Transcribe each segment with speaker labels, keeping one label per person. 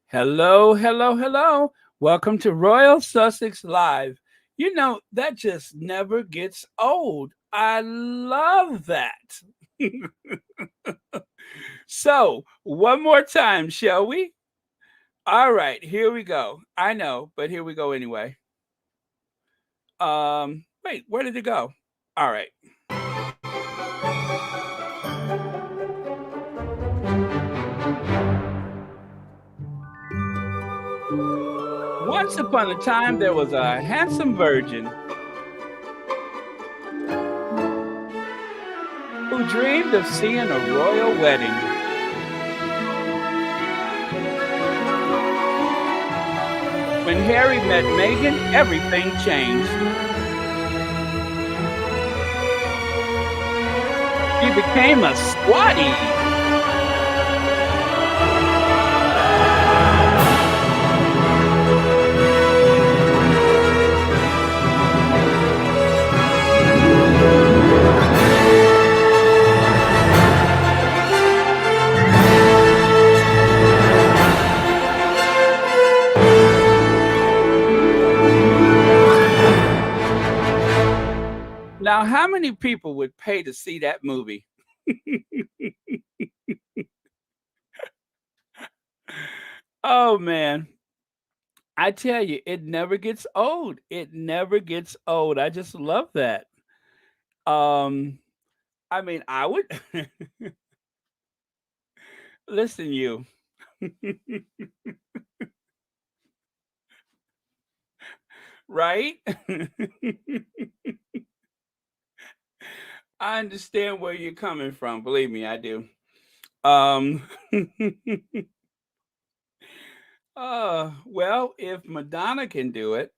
Speaker 1: Hello, hello, hello. Welcome to Royal Sussex Live. You know, that just never gets old. I love that. So, one more time, shall we? All right, here we go. I know, but here we go anyway. Wait, where did it go? All right. Once upon a time, there was a handsome virgin who dreamed of seeing a royal wedding. When Harry met Meghan, everything changed. She became a squatty. Now, how many people would pay to see that movie? Oh man, I tell you, it never gets old. It never gets old. I just love that. Um, I mean, I would listen. You, right? I understand where you're coming from. Believe me, I do. Um, well, if Madonna can do it,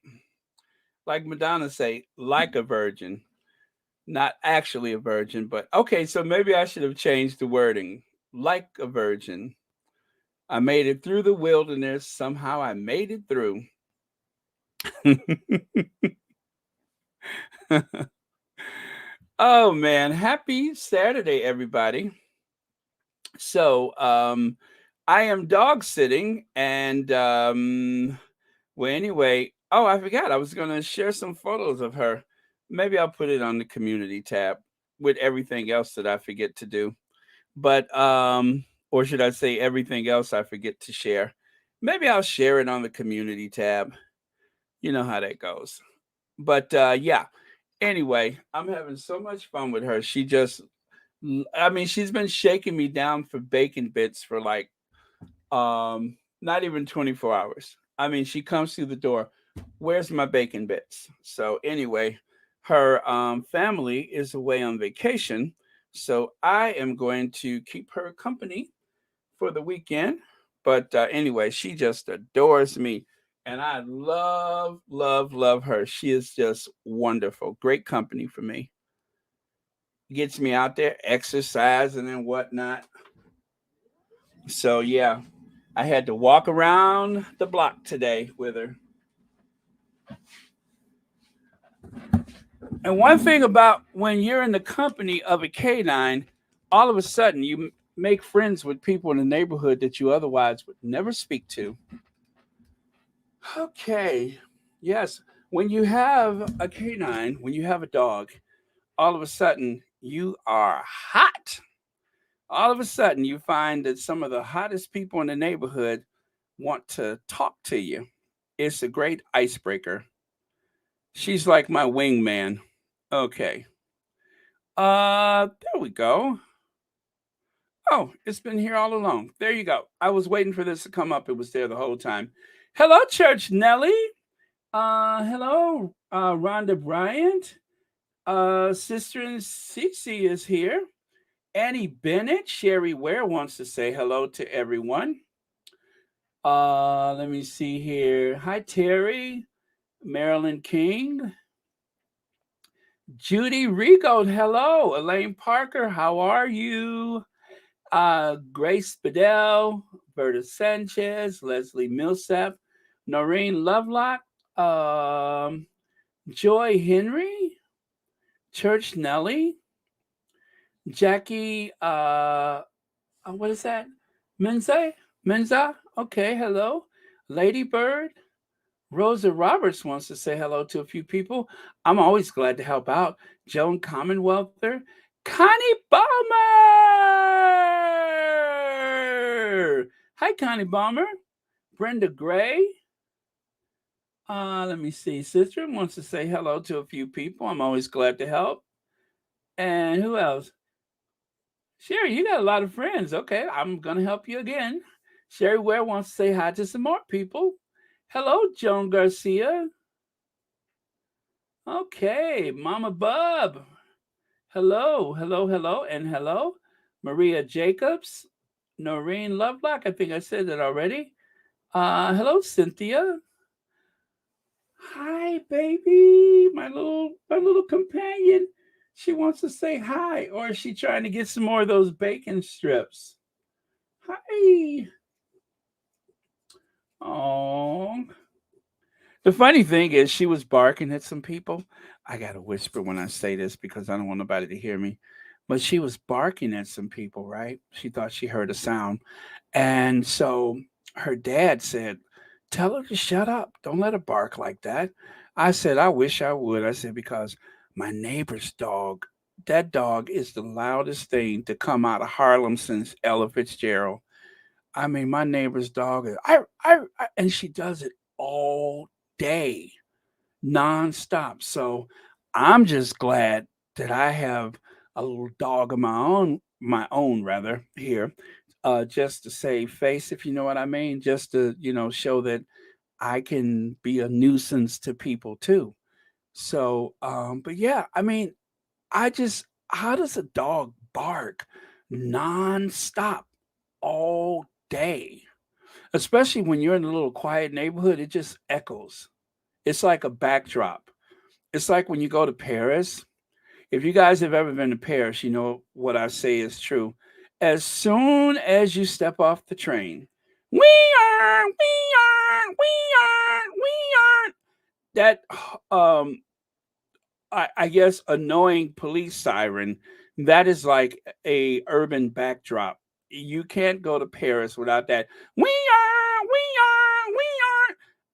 Speaker 1: like Madonna say, like a virgin, not actually a virgin, but okay, so maybe I should have changed the wording. Like a virgin. I made it through the wilderness. Somehow I made it through. Oh man, happy Saturday, everybody. So I am dog sitting and well anyway, oh I forgot I was gonna share some photos of her. Maybe I'll put it on the community tab with everything else that I forget to do. But or should I say everything else I forget to share? Maybe I'll share it on the community tab. You know how that goes. But yeah. Anyway, I'm having so much fun with her. I mean, she's been shaking me down for bacon bits for like not even 24 hours. I mean, she comes through the door, "Where's my bacon bits?" So anyway, her family is away on vacation, so I am going to keep her company for the weekend. But anyway, she just adores me. And I love, love, love her. She is just wonderful. Great company for me. Gets me out there exercising and whatnot. So yeah, I had to walk around the block today with her. And one thing about when you're in the company of a canine, all of a sudden you make friends with people in the neighborhood that you otherwise would never speak to. Okay. Yes. When you have a canine, when you have a dog, all of a sudden you are hot. All of a sudden you find that some of the hottest people in the neighborhood want to talk to you. It's a great icebreaker. She's like my wingman. Okay. There we go. Oh, it's been here all along. There you go. I was waiting for this to come up. It was there the whole time. Hello, Church Nelly. Hello, Rhonda Bryant. Sister and Cece is here. Annie Bennett, Sherry Ware wants to say hello to everyone. Let me see here. Hi, Terry. Marilyn King. Judy Rigo, hello. Elaine Parker, how are you? Grace Bedell, Berta Sanchez, Leslie Millsap, Noreen Lovelock, Joy Henry, Church Nelly, Jackie, what is that? Menza? Menza? Okay, hello. Lady Bird. Rosa Roberts wants to say hello to a few people. I'm always glad to help out. Joan Commonwealther. Connie Balmer. Hi, Connie Balmer. Brenda Gray. Let me see. Sister wants to say hello to a few people. I'm always glad to help. And who else? Sherry, you got a lot of friends. Okay, I'm gonna help you again. Sherry Ware wants to say hi to some more people. Hello, Joan Garcia. Okay, Mama Bub. Hello, hello, hello, and hello. Maria Jacobs. Noreen Lovelock. I think I said that already. Hello, Cynthia. Hi, baby. My little companion. She wants to say hi, or is she trying to get some more of those bacon strips? Hi. Oh. The funny thing is, she was barking at some people. I gotta whisper when I say this because I don't want nobody to hear me. But she was barking at some people, right? She thought she heard a sound. And so her dad said, "Tell her to shut up. Don't let her bark like that." I said, "I wish I would." I said, "Because my neighbor's dog, that dog is the loudest thing to come out of Harlem since Ella Fitzgerald. I mean, my neighbor's dog is, and she does it all day, nonstop. So I'm just glad that I have a little dog of my own rather here, just to save face, if you know what I mean, just to show that I can be a nuisance to people too. So, but yeah, I mean, I just how does a dog bark nonstop all day? Especially when you're in a little quiet neighborhood, it just echoes. It's like a backdrop. It's like when you go to Paris. If you guys have ever been to Paris, you know what I say is true. As soon as you step off the train, we we are, that I guess annoying police siren, that is like a urban backdrop. You can't go to Paris without that.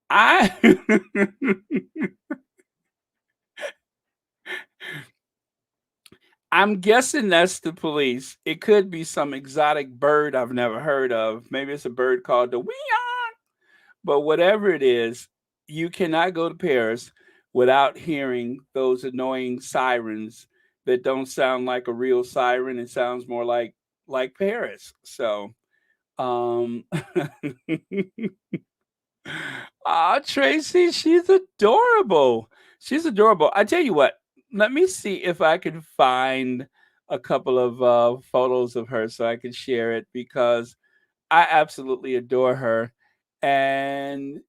Speaker 1: I I'm guessing that's the police. It could be some exotic bird I've never heard of. Maybe it's a bird called the weon. But whatever it is, you cannot go to Paris without hearing those annoying sirens that don't sound like a real siren. It sounds more like Paris. So, um ah, Tracy, she's adorable. She's adorable. I tell you what, let me see if I can find a couple of photos of her so I can share it because I absolutely adore her. And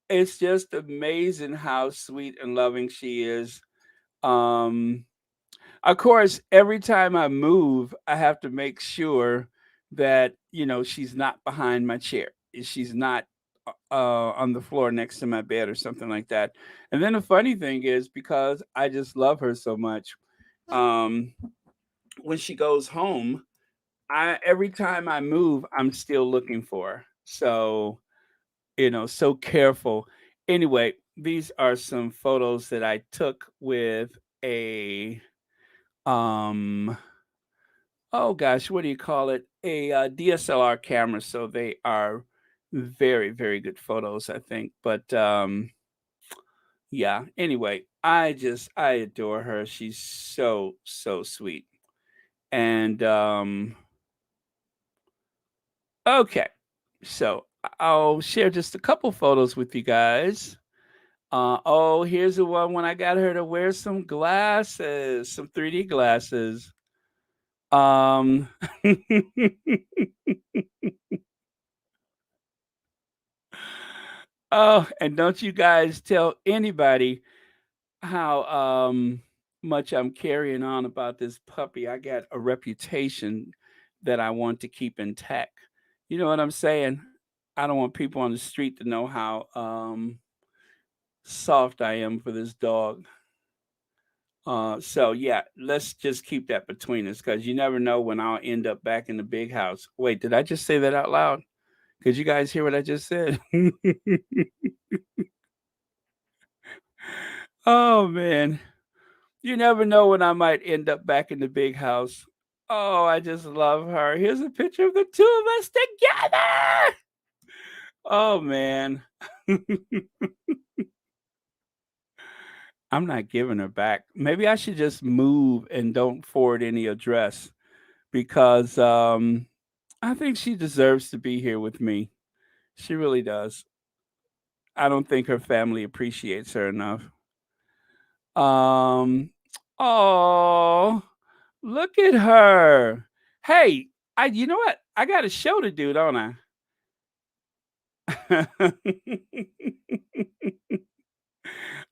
Speaker 1: it's just amazing how sweet and loving she is. Um, of course, every time I move, I have to make sure that she's not behind my chair. She's not on the floor next to my bed or something like that. And then the funny thing is, because I just love her so much, um, when she goes home, I every time I move, I'm still looking for her. So so careful. Anyway, these are some photos that I took with a um oh gosh, what do you call it? A DSLR camera. So they are very, very good photos, I think. But yeah, anyway, I adore her. She's so, so sweet. And okay. So I'll share just a couple photos with you guys. Oh, here's the one when I got her to wear some glasses, some 3D glasses. Um, oh, and don't you guys tell anybody how much I'm carrying on about this puppy. I got a reputation that I want to keep intact. You know what I'm saying? I don't want people on the street to know how soft I am for this dog. So yeah, let's just keep that between us because you never know when I'll end up back in the big house. Wait, did I just say that out loud? Could you guys hear what I just said? Oh man. You never know when I might end up back in the big house. Oh, I just love her. Here's a picture of the two of us together. Oh man. I'm not giving her back. Maybe I should just move and don't forward any address because I think she deserves to be here with me. She really does. I don't think her family appreciates her enough. Um oh, look at her. Hey, I you know what? I got a show to do, don't I?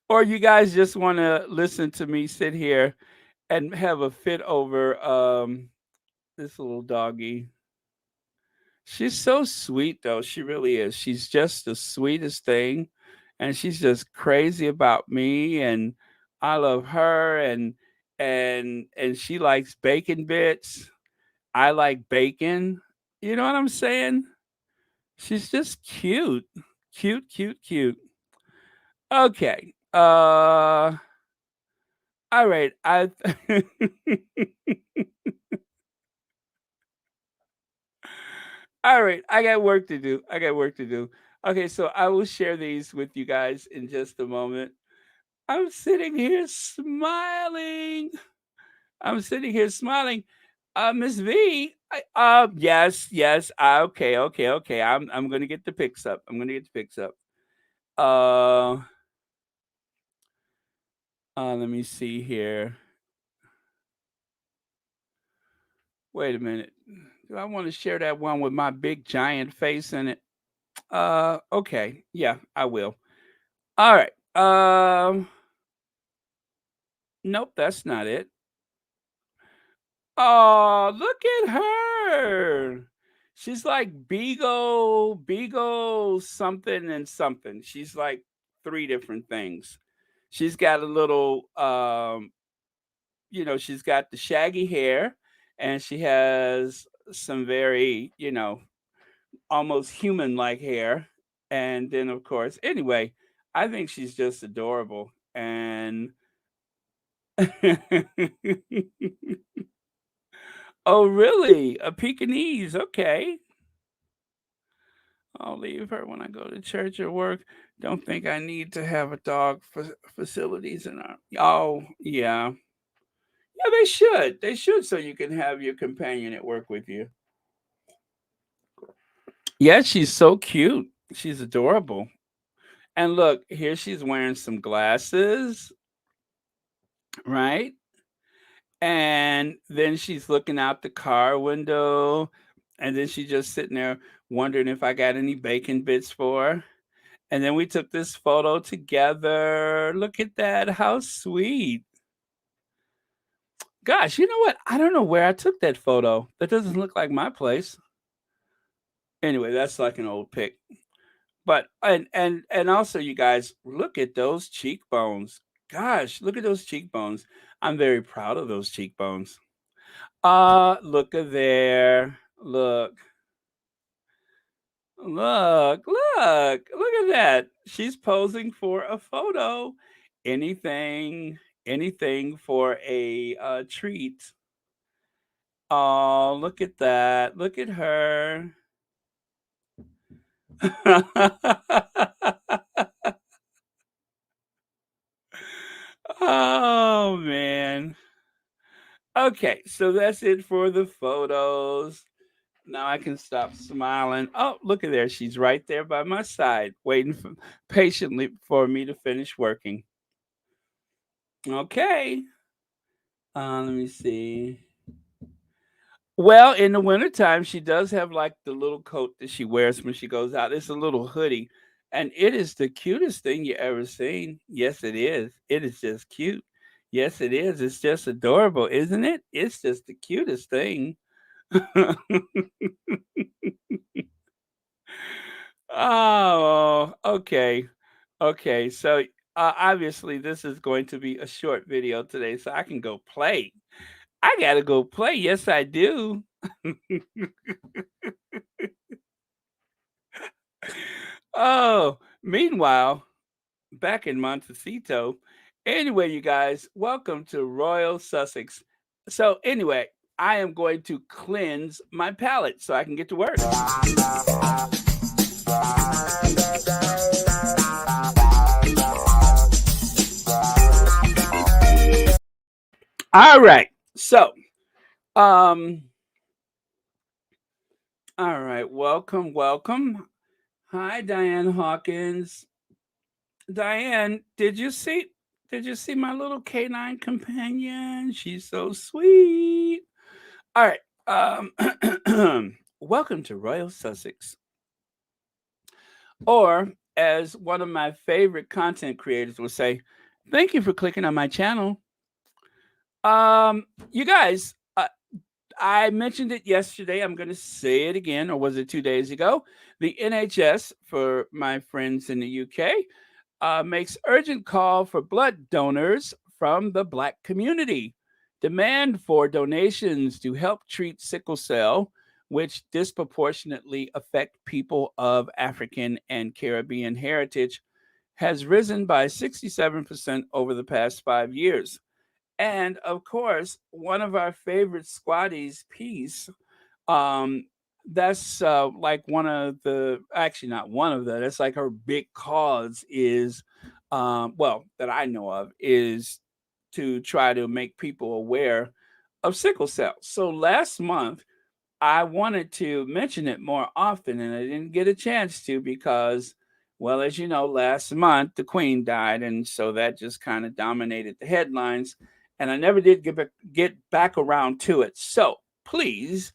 Speaker 1: Or you guys just want to listen to me sit here and have a fit over this little doggy. She's so sweet though. She really is. She's just the sweetest thing and she's just crazy about me and I love her and she likes bacon bits. I like bacon. You know what I'm saying? She's just cute. Cute, cute, cute. Okay. All right. I All right. I got work to do. I got work to do. Okay, so I will share these with you guys in just a moment. I'm sitting here smiling. I'm sitting here smiling. Miss V, yes, yes. Okay, okay, okay. I'm gonna get the pics up. I'm gonna get the pics up. Uh, let me see here. Wait a minute. Do I want to share that one with my big giant face in it? Okay. Yeah, I will. All right. Nope, that's not it. Oh, look at her. She's like Beagle something and something. She's like three different things. She's got a little she's got the shaggy hair and she has some very, almost human like hair. And then of course, anyway, I think she's just adorable. And oh really? A Pekingese, okay. I'll leave her when I go to church or work. Don't think I need to have a dog for facilities in our. Oh, yeah. Yeah, they should. They should so you can have your companion at work with you. Yeah, she's so cute. She's adorable. And look, here she's wearing some glasses, right? And then she's looking out the car window. And then she's just sitting there wondering if I got any bacon bits for her. And then we took this photo together. Look at that. How sweet. Gosh, you know what? I don't know where I took that photo. That doesn't look like my place. Anyway, that's like an old pic. But and also you guys, look at those cheekbones. Gosh, look at those cheekbones. I'm very proud of those cheekbones. Look at there. Look. Look at that. She's posing for a photo. Anything, anything for a treat. Oh, look at that. Look at her. Oh, man. Okay, so that's it for the photos. Now I can stop smiling. Oh, look at there. She's right there by my side, waiting patiently for me to finish working. Okay. Let me see. Well, in the wintertime, she does have like the little coat that she wears when she goes out. It's a little hoodie, and it is the cutest thing you ever seen. Yes, it is. It is just cute. Yes, it is. It's just adorable, isn't it? It's just the cutest thing. Oh, okay. Okay. So obviously, this is going to be a short video today, so I can go play. I gotta go play. Yes, I do. Oh, meanwhile, back in Montecito. Anyway, you guys, welcome to Royal Sussex. So, anyway, I am going to cleanse my palate so I can get to work. All right. So, um, all right. Welcome, welcome. Hi, Diane Hawkins. Diane, did you see my little canine companion? She's so sweet. All right. Welcome to Royal Sussex. Or, as one of my favorite content creators will say, thank you for clicking on my channel. You guys, I mentioned it yesterday. I'm going to say it again, or was it 2 days ago? The NHS, for my friends in the UK, makes urgent call for blood donors from the Black community. Demand for donations to help treat sickle cell, which disproportionately affect people of African and Caribbean heritage, has risen by 67% over the past 5 years. And of course, one of our favorite squatties, Peace, um, that's like one of the actually not one of the that's like her big cause is well that I know of is to try to make people aware of sickle cell. So last month I wanted to mention it more often, and I didn't get a chance to because, well, as you know, last month the Queen died, and so that just kind of dominated the headlines, and I never did get back around to it. So please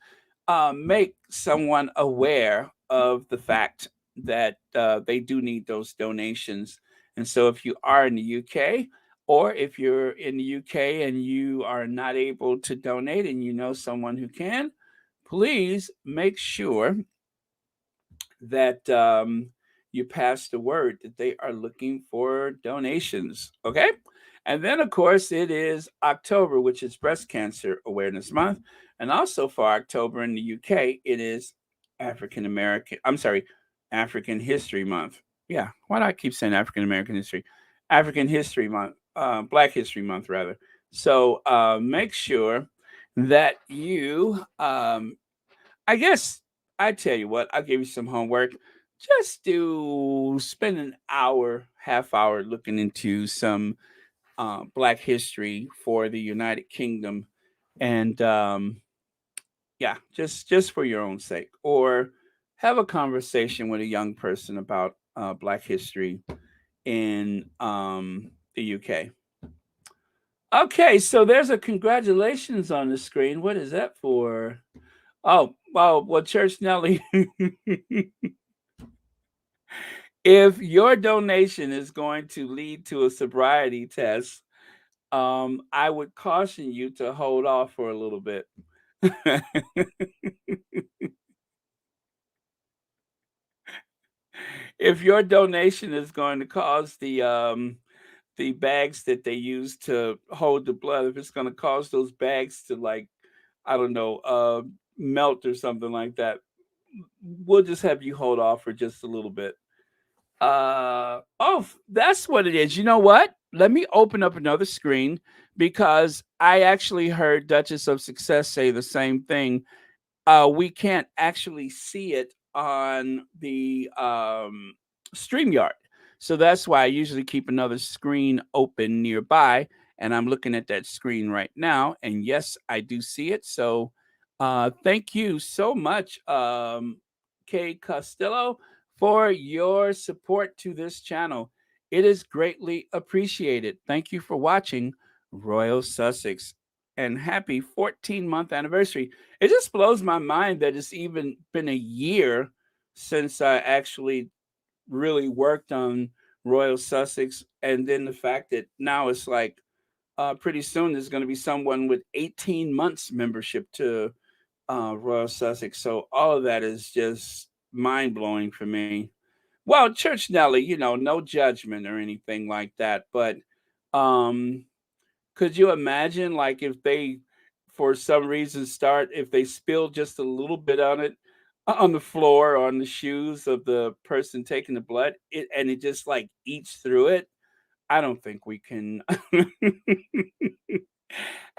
Speaker 1: make someone aware of the fact that they do need those donations. And so if you are in the UK, or if you're in the UK and you are not able to donate and you know someone who can, please make sure that you pass the word that they are looking for donations. Okay. And then, of course, it is October, which is Breast Cancer Awareness Month. And also for October in the UK, it is African History Month. Yeah. Why do I keep saying African American History? African History Month, Black History Month, rather. So make sure that you I guess I tell you what, I'll give you some homework. Just do spend an hour, half hour looking into some Black history for the United Kingdom, and yeah, just for your own sake, or have a conversation with a young person about Black history in the UK. Okay, so there's a congratulations on the screen. What is that for? Oh, well, Church Nelly, if your donation is going to lead to a sobriety test, I would caution you to hold off for a little bit. If your donation is going to cause the bags that they use to hold the blood, if it's going to cause those bags to like, I don't know, melt or something like that, we'll just have you hold off for just a little bit. That's what it is. You know what? Let me open up another screen because I actually heard Duchess of Success say the same thing. We can't actually see it on the StreamYard. So that's why I usually keep another screen open nearby. And I'm looking at that screen right now. And yes, I do see it. So thank you so much, Kay Costello, for your support to this channel. It is greatly appreciated. Thank you for watching Royal Sussex and happy 14-month anniversary. It just blows my mind that it's even been a year since I actually really worked on Royal Sussex, and then the fact that now it's like pretty soon there's going to be someone with 18 months membership to Royal Sussex. So all of that is just mind blowing for me. Well, Church Nelly, no judgment or anything like that, but um, could you imagine, like, if they, for some reason, if they spill just a little bit on it, on the floor or on the shoes of the person taking the blood, and it just like eats through it. I don't think we can.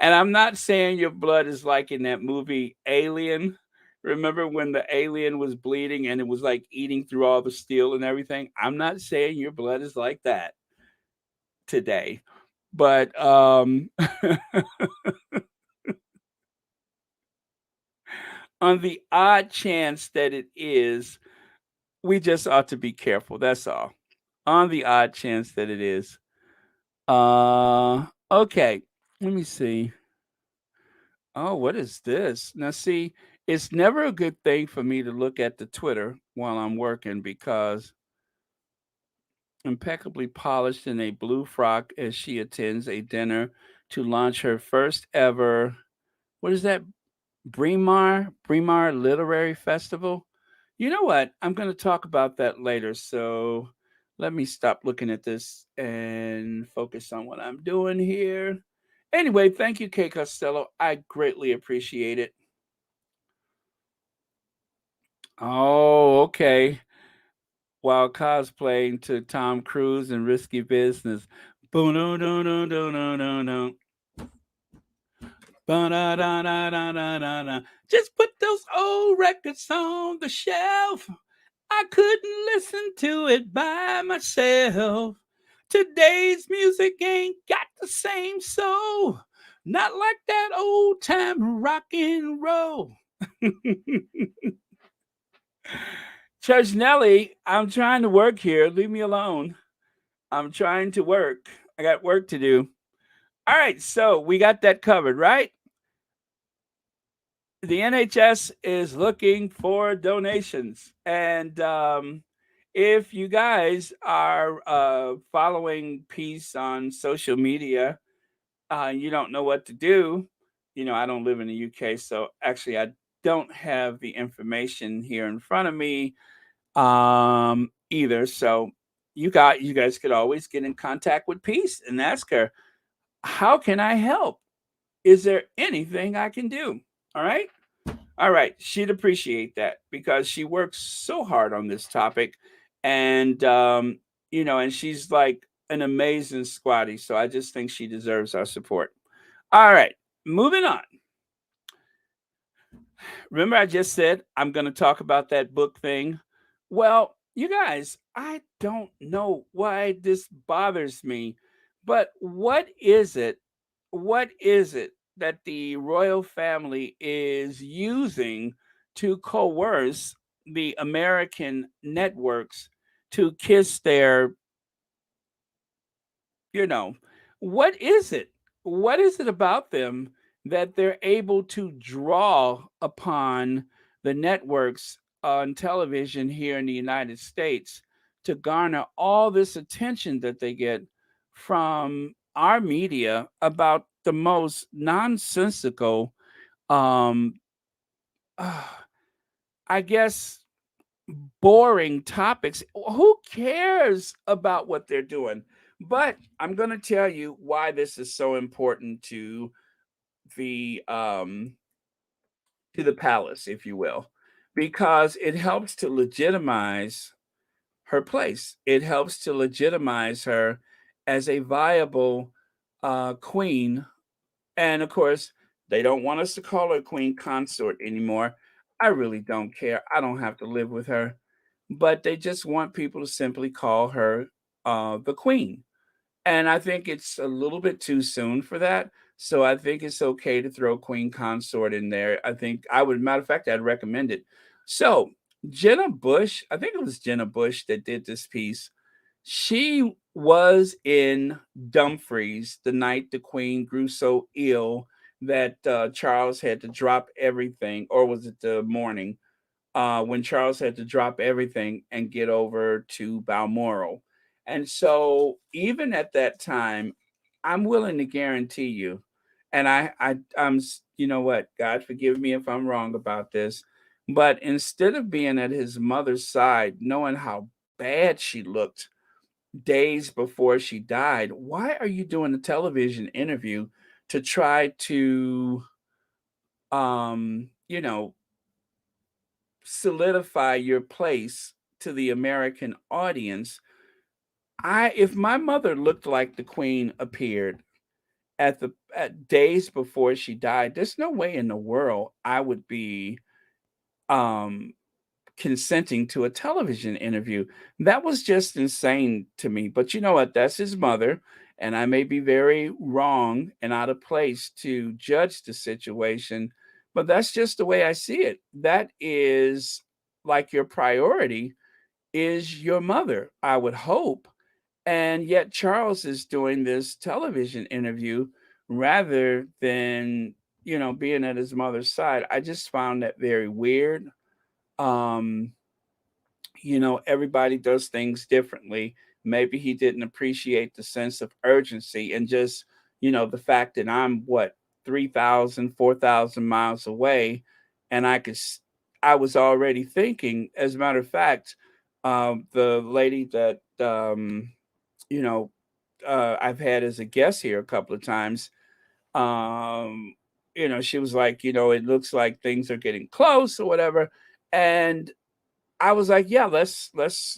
Speaker 1: And I'm not saying your blood is like in that movie Alien. Remember when the alien was bleeding and it was like eating through all the steel and everything? I'm not saying your blood is like that today. But on the odd chance that it is, we just ought to be careful. That's all. On the odd chance that it is. Okay. Let me see. Oh, what is this? Now, see, it's never a good thing for me to look at the Twitter while I'm working because impeccably polished in a blue frock as she attends a dinner to launch her first ever, what is that? Bremar Literary Festival. You know what? I'm going to talk about that later. So let me stop looking at this and focus on what I'm doing here. Anyway, thank you, Kay Costello. I greatly appreciate it. Oh, okay. While cosplaying to Tom Cruise in Risky Business. Boom, no, no, no, no, no, no, no. Ba-da-da-da-da-da-da. Just put those old records on the shelf. I couldn't listen to it by myself. Today's music ain't got the same soul. Not like that old time rock and roll. Judge Nelly, I'm trying to work here. Leave me alone. I'm trying to work. I got work to do. All right, so we got that covered, right? The NHS is looking for donations. And if you guys are following Peace on social media, you don't know what to do. You know, I don't live in the UK, so actually, I don't have the information here in front of me either. So you guys could always get in contact with Peace and ask her, how can I help? Is there anything I can do? All right. All right, she'd appreciate that because she works so hard on this topic, and and she's like an amazing squatty. So I just think she deserves our support. All right, moving on. Remember, I just said I'm going to talk about that book thing. Well, you guys, I don't know why this bothers me, but what is it? What is it that the royal family is using to coerce the American networks to kiss their, you know, what is it? What is it about them that they're able to draw upon the networks on television here in the United States to garner all this attention that they get from our media about the most nonsensical, um, uh, I guess, boring topics. Who cares about what they're doing? But I'm going to tell you why this is so important the um to the palace, if you will, because it helps to legitimize her place. It helps to legitimize her as a viable queen. And of course, they don't want us to call her queen consort anymore. I really don't care. I don't have to live with her. But they just want people to simply call her the queen. And I think it's a little bit too soon for that. So I think it's okay to throw queen consort in there. I think I would, matter of fact, I'd recommend it. So Jenna Bush, I think it was Jenna Bush that did this piece. She was in Dumfries the night the Queen grew so ill that Charles had to drop everything, or was it the morning when Charles had to drop everything and get over to Balmoral? And so, even at that time, I'm willing to guarantee you, and you know what? God forgive me if I'm wrong about this, but instead of being at his mother's side, knowing how bad she looked days before she died, why are you doing a television interview to try to, um, you know, solidify your place to the American audience. I If my mother looked like the Queen appeared at days before she died, there's no way in the world I would be um consenting to a television interview. That was just insane to me. But you know what? That's his mother. And I may be very wrong and out of place to judge the situation, but that's just the way I see it. That is like your priority is your mother, I would hope. And yet Charles is doing this television interview rather than, being at his mother's side. I just found that very weird. Um, Everybody does things differently. Maybe he didn't appreciate the sense of urgency and just, the fact that I'm what, 3,000, 4,000 miles away. And I was already thinking, as a matter of fact, the lady that, you know, I've had as a guest here a couple of times, um, she was like, it looks like things are getting close or whatever. And I was like, yeah, let's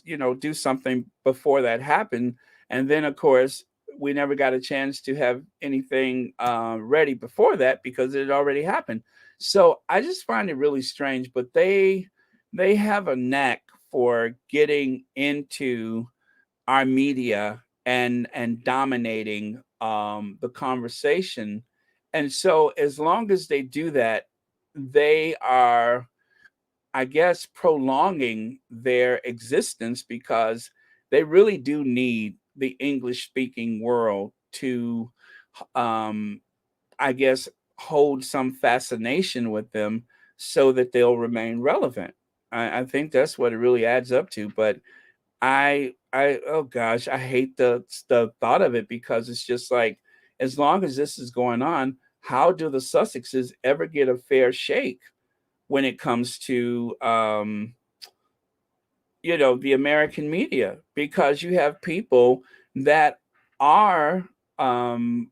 Speaker 1: do something before that happened. And then of course we never got a chance to have anything ready before that because it had already happened. So I just find it really strange. But they have a knack for getting into our media and dominating the conversation. And so as long as they do that, they are, I guess, prolonging their existence because they really do need the English speaking world to, um, I guess, hold some fascination with them so that they'll remain relevant. I think that's what it really adds up to. But oh gosh, I hate the thought of it because it's just like, as long as this is going on, how do the Sussexes ever get a fair shake when it comes to the American media? Because you have people that are um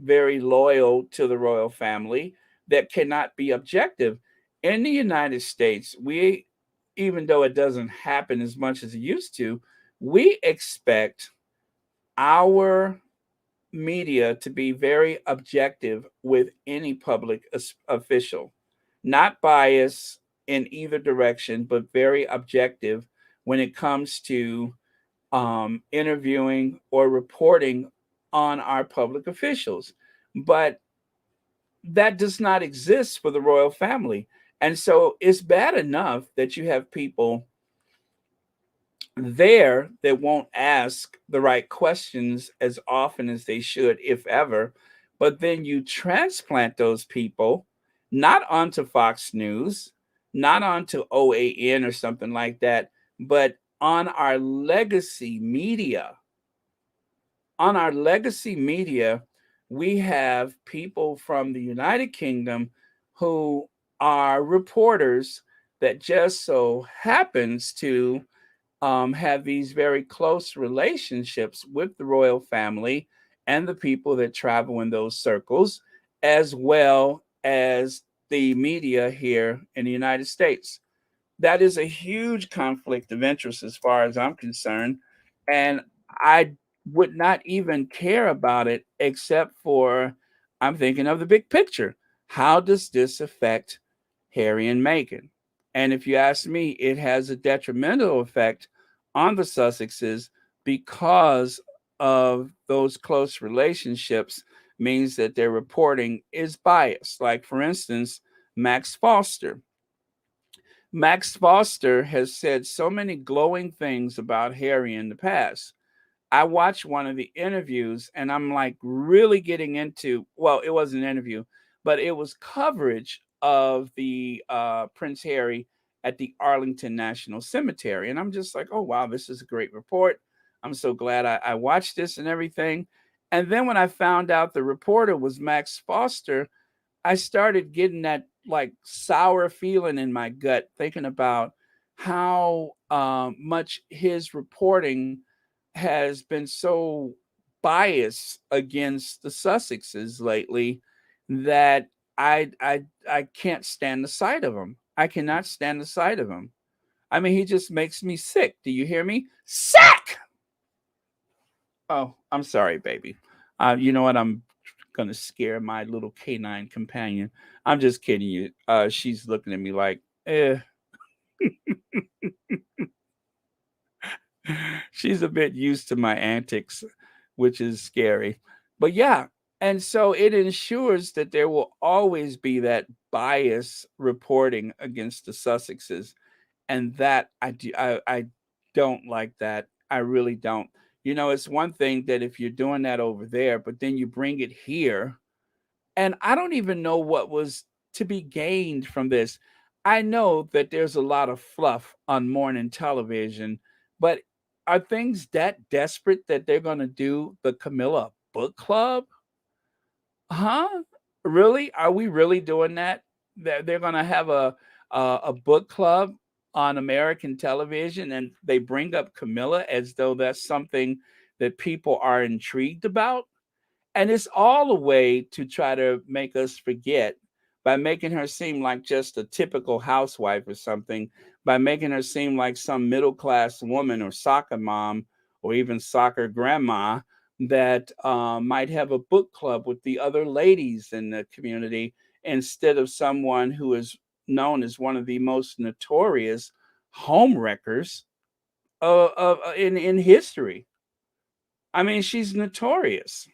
Speaker 1: very loyal to the royal family that cannot be objective. In the United States, we, even though it doesn't happen as much as it used to, we expect our media to be very objective with any public official, not biased in either direction, but very objective when it comes to interviewing or reporting on our public officials. But that does not exist for the royal family. And so it's bad enough that you have people there that won't ask the right questions as often as they should, if ever. But then you transplant those people not onto Fox News, not onto OAN or something like that, but on our legacy media. On our legacy media, we have people from the United Kingdom who are reporters that just so happens to have these very close relationships with the royal family and the people that travel in those circles, as well as the media here in the United States. That is a huge conflict of interest as far as I'm concerned. And I would not even care about it except for, I'm thinking of the big picture. How does this affect Harry and Meghan? And if you ask me, it has a detrimental effect on the Sussexes because of those close relationships means that their reporting is biased. Like, for instance, Max Foster. Max Foster has said so many glowing things about Harry in the past. I watched one of the interviews and I'm like really getting into, well, it wasn't an interview, but it was coverage of the Prince Harry at the Arlington National Cemetery. And I'm just like, oh, wow, this is a great report. I'm so glad I watched this and everything. And then when I found out the reporter was Max Foster, I started getting that like sour feeling in my gut, thinking about how much his reporting has been so biased against the Sussexes lately that I can't stand the sight of them. I cannot stand the sight of him. I mean, he just makes me sick. Do you hear me? Sick! Oh, I'm sorry, baby. You know what? I'm gonna scare my little canine companion. I'm just kidding you. She's looking at me like, eh. She's a bit used to my antics, which is scary. But yeah, and so it ensures that there will always be that bias reporting against the Sussexes, and that I don't like that. I really don't. You know, it's one thing that if you're doing that over there, but then you bring it here, and I don't even know what was to be gained from this. I know that there's a lot of fluff on morning television, but are things that desperate that they're going to do the Camilla book club? Huh? Really? Are we really doing that? They're going to have a book club on American television, and they bring up Camilla as though that's something that people are intrigued about? And it's all a way to try to make us forget by making her seem like just a typical housewife or something, by making her seem like some middle class woman or soccer mom or even soccer grandma that might have a book club with the other ladies in the community instead of someone who is known as one of the most notorious home wreckers in history. I mean, she's notorious.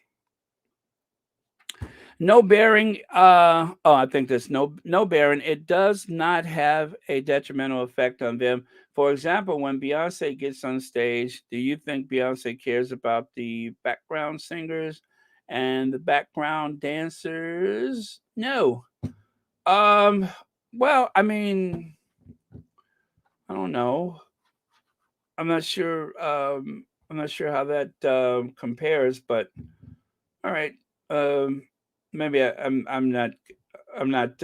Speaker 1: No bearing. I think there's no bearing. It does not have a detrimental effect on them. For example, when Beyonce gets on stage, do you think Beyonce cares about the background singers and the background dancers? No. Um. Well, I mean, I don't know. I'm not sure. I'm not sure how that compares, but all right. Um, maybe I'm not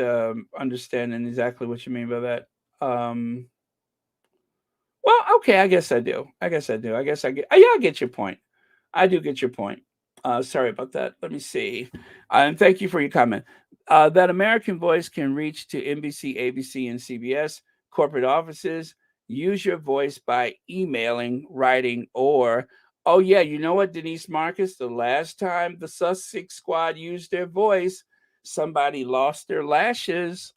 Speaker 1: understanding exactly what you mean by that. Um, well, okay, I guess I do. I guess I do. I guess I get. Yeah, I get your point. I do get your point. Sorry about that. Let me see. And thank you for your comment. That American Voice can reach to NBC, ABC, and CBS corporate offices. Use your voice by emailing, writing, or oh yeah, you know what, Denise Marcus? The last time the Sussex Squad used their voice, somebody lost their lashes.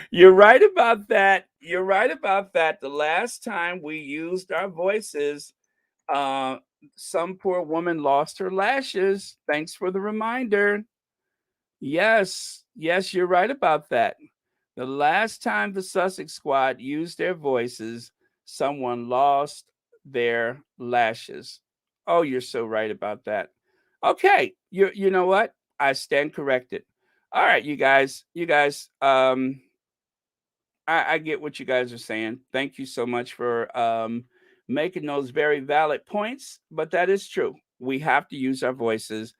Speaker 1: You're right about that. You're right about that. The last time we used our voices, uh, some poor woman lost her lashes. Thanks for the reminder. Yes, yes, you're right about that. The last time the Sussex Squad used their voices, someone lost their lashes. Oh, you're so right about that. Okay, you know what? I stand corrected. All right, you guys. I get what you guys are saying. Thank you so much for making those very valid points. But that is true. We have to use our voices,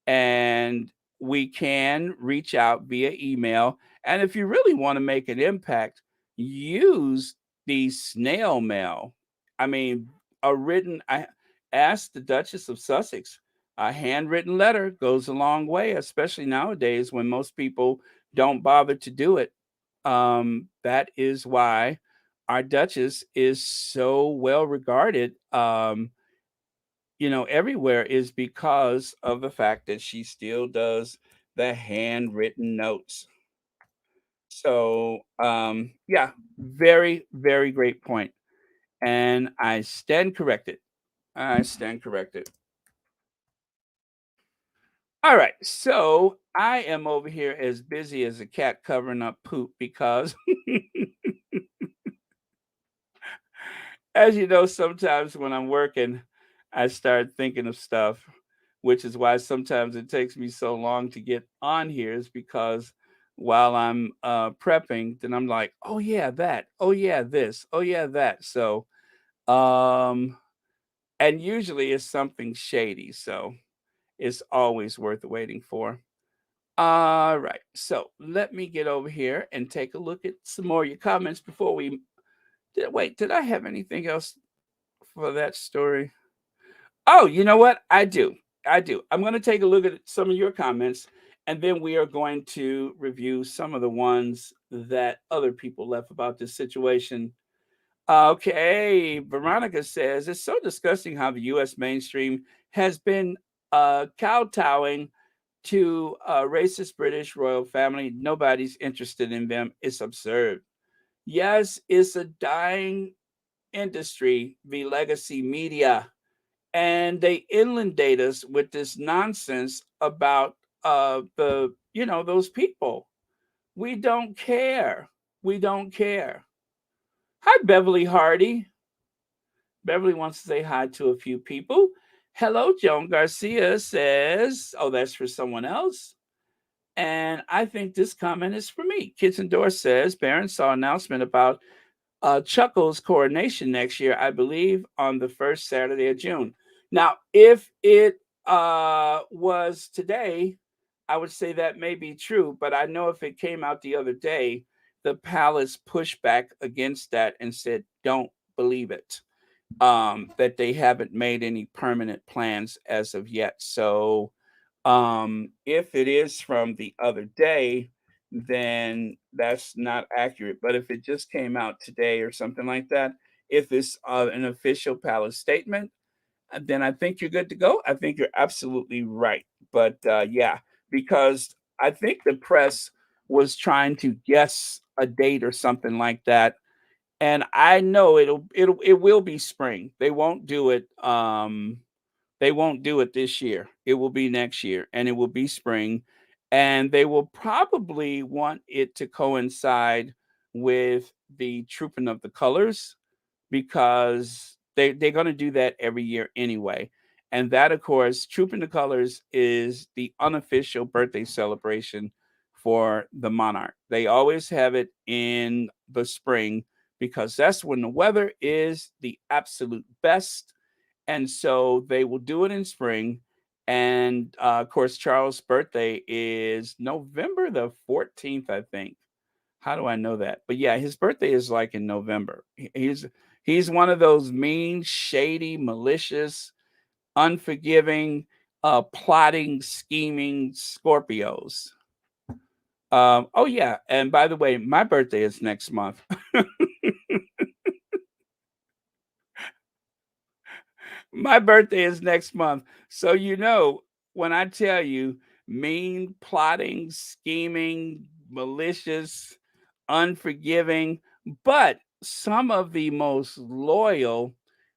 Speaker 1: and we can reach out via email. And if you really want to make an impact, use the snail mail. I mean, I asked the Duchess of Sussex. A handwritten letter goes a long way, especially nowadays when most people don't bother to do it. That is why our Duchess is so well regarded. Everywhere is because of the fact that she still does the handwritten notes. So, yeah, very, very great point. And I stand corrected. I stand corrected. All right. So I am over here as busy as a cat covering up poop because as you know, sometimes when I'm working, I start thinking of stuff, which is why sometimes it takes me so long to get on here, is because while I'm prepping, then I'm like, oh yeah, that, oh yeah, this, oh yeah, that. So, um, and usually it's something shady. So it's always worth waiting for. All right. So let me get over here and take a look at some more of your comments before we. Did I have anything else for that story? Oh, you know what? I do. I do. I'm going to take a look at some of your comments, and then we are going to review some of the ones that other people left about this situation. Okay, Veronica says it's so disgusting how the U.S. mainstream has been kowtowing to a racist British royal family. Nobody's interested in them. It's absurd. Yes, it's a dying industry, the legacy media, and they inundate us with this nonsense about those people. We don't care. We don't care. Hi, Beverly Hardy. Beverly wants to say hi to a few people. Hello, Joan Garcia says, oh, that's for someone else. And I think this comment is for me. Kitchen Door says, Barron saw an announcement about Chuckle's coronation next year, I believe, on the first Saturday of June. Now, if it was today, I would say that may be true, but I know if it came out the other day, the palace pushed back against that and said, don't believe it. That they haven't made any permanent plans as of yet. So, if it is from the other day, then that's not accurate. But if it just came out today or something like that, if it's an official palace statement, then I think you're good to go. I think you're absolutely right. But yeah, because I think the press was trying to guess a date or something like that, and I know it will be spring. They won't do it this year. It will be next year, and it will be spring, and they will probably want it to coincide with the Trooping of the Colors, because they're going to do that every year anyway. And that, of course, Trooping the Colors is the unofficial birthday celebration for the monarch. They always have it in the spring because that's when the weather is the absolute best. And so they will do it in spring. And of course, Charles' birthday is November the 14th, I think. How do I know that? But yeah, his birthday is like in November. He's one of those mean, shady, malicious, unforgiving, plotting, scheming Scorpios. Oh yeah, and by the way, my birthday is next month. My birthday is next month. So when I tell you mean, plotting, scheming, malicious, unforgiving, but some of the most loyal,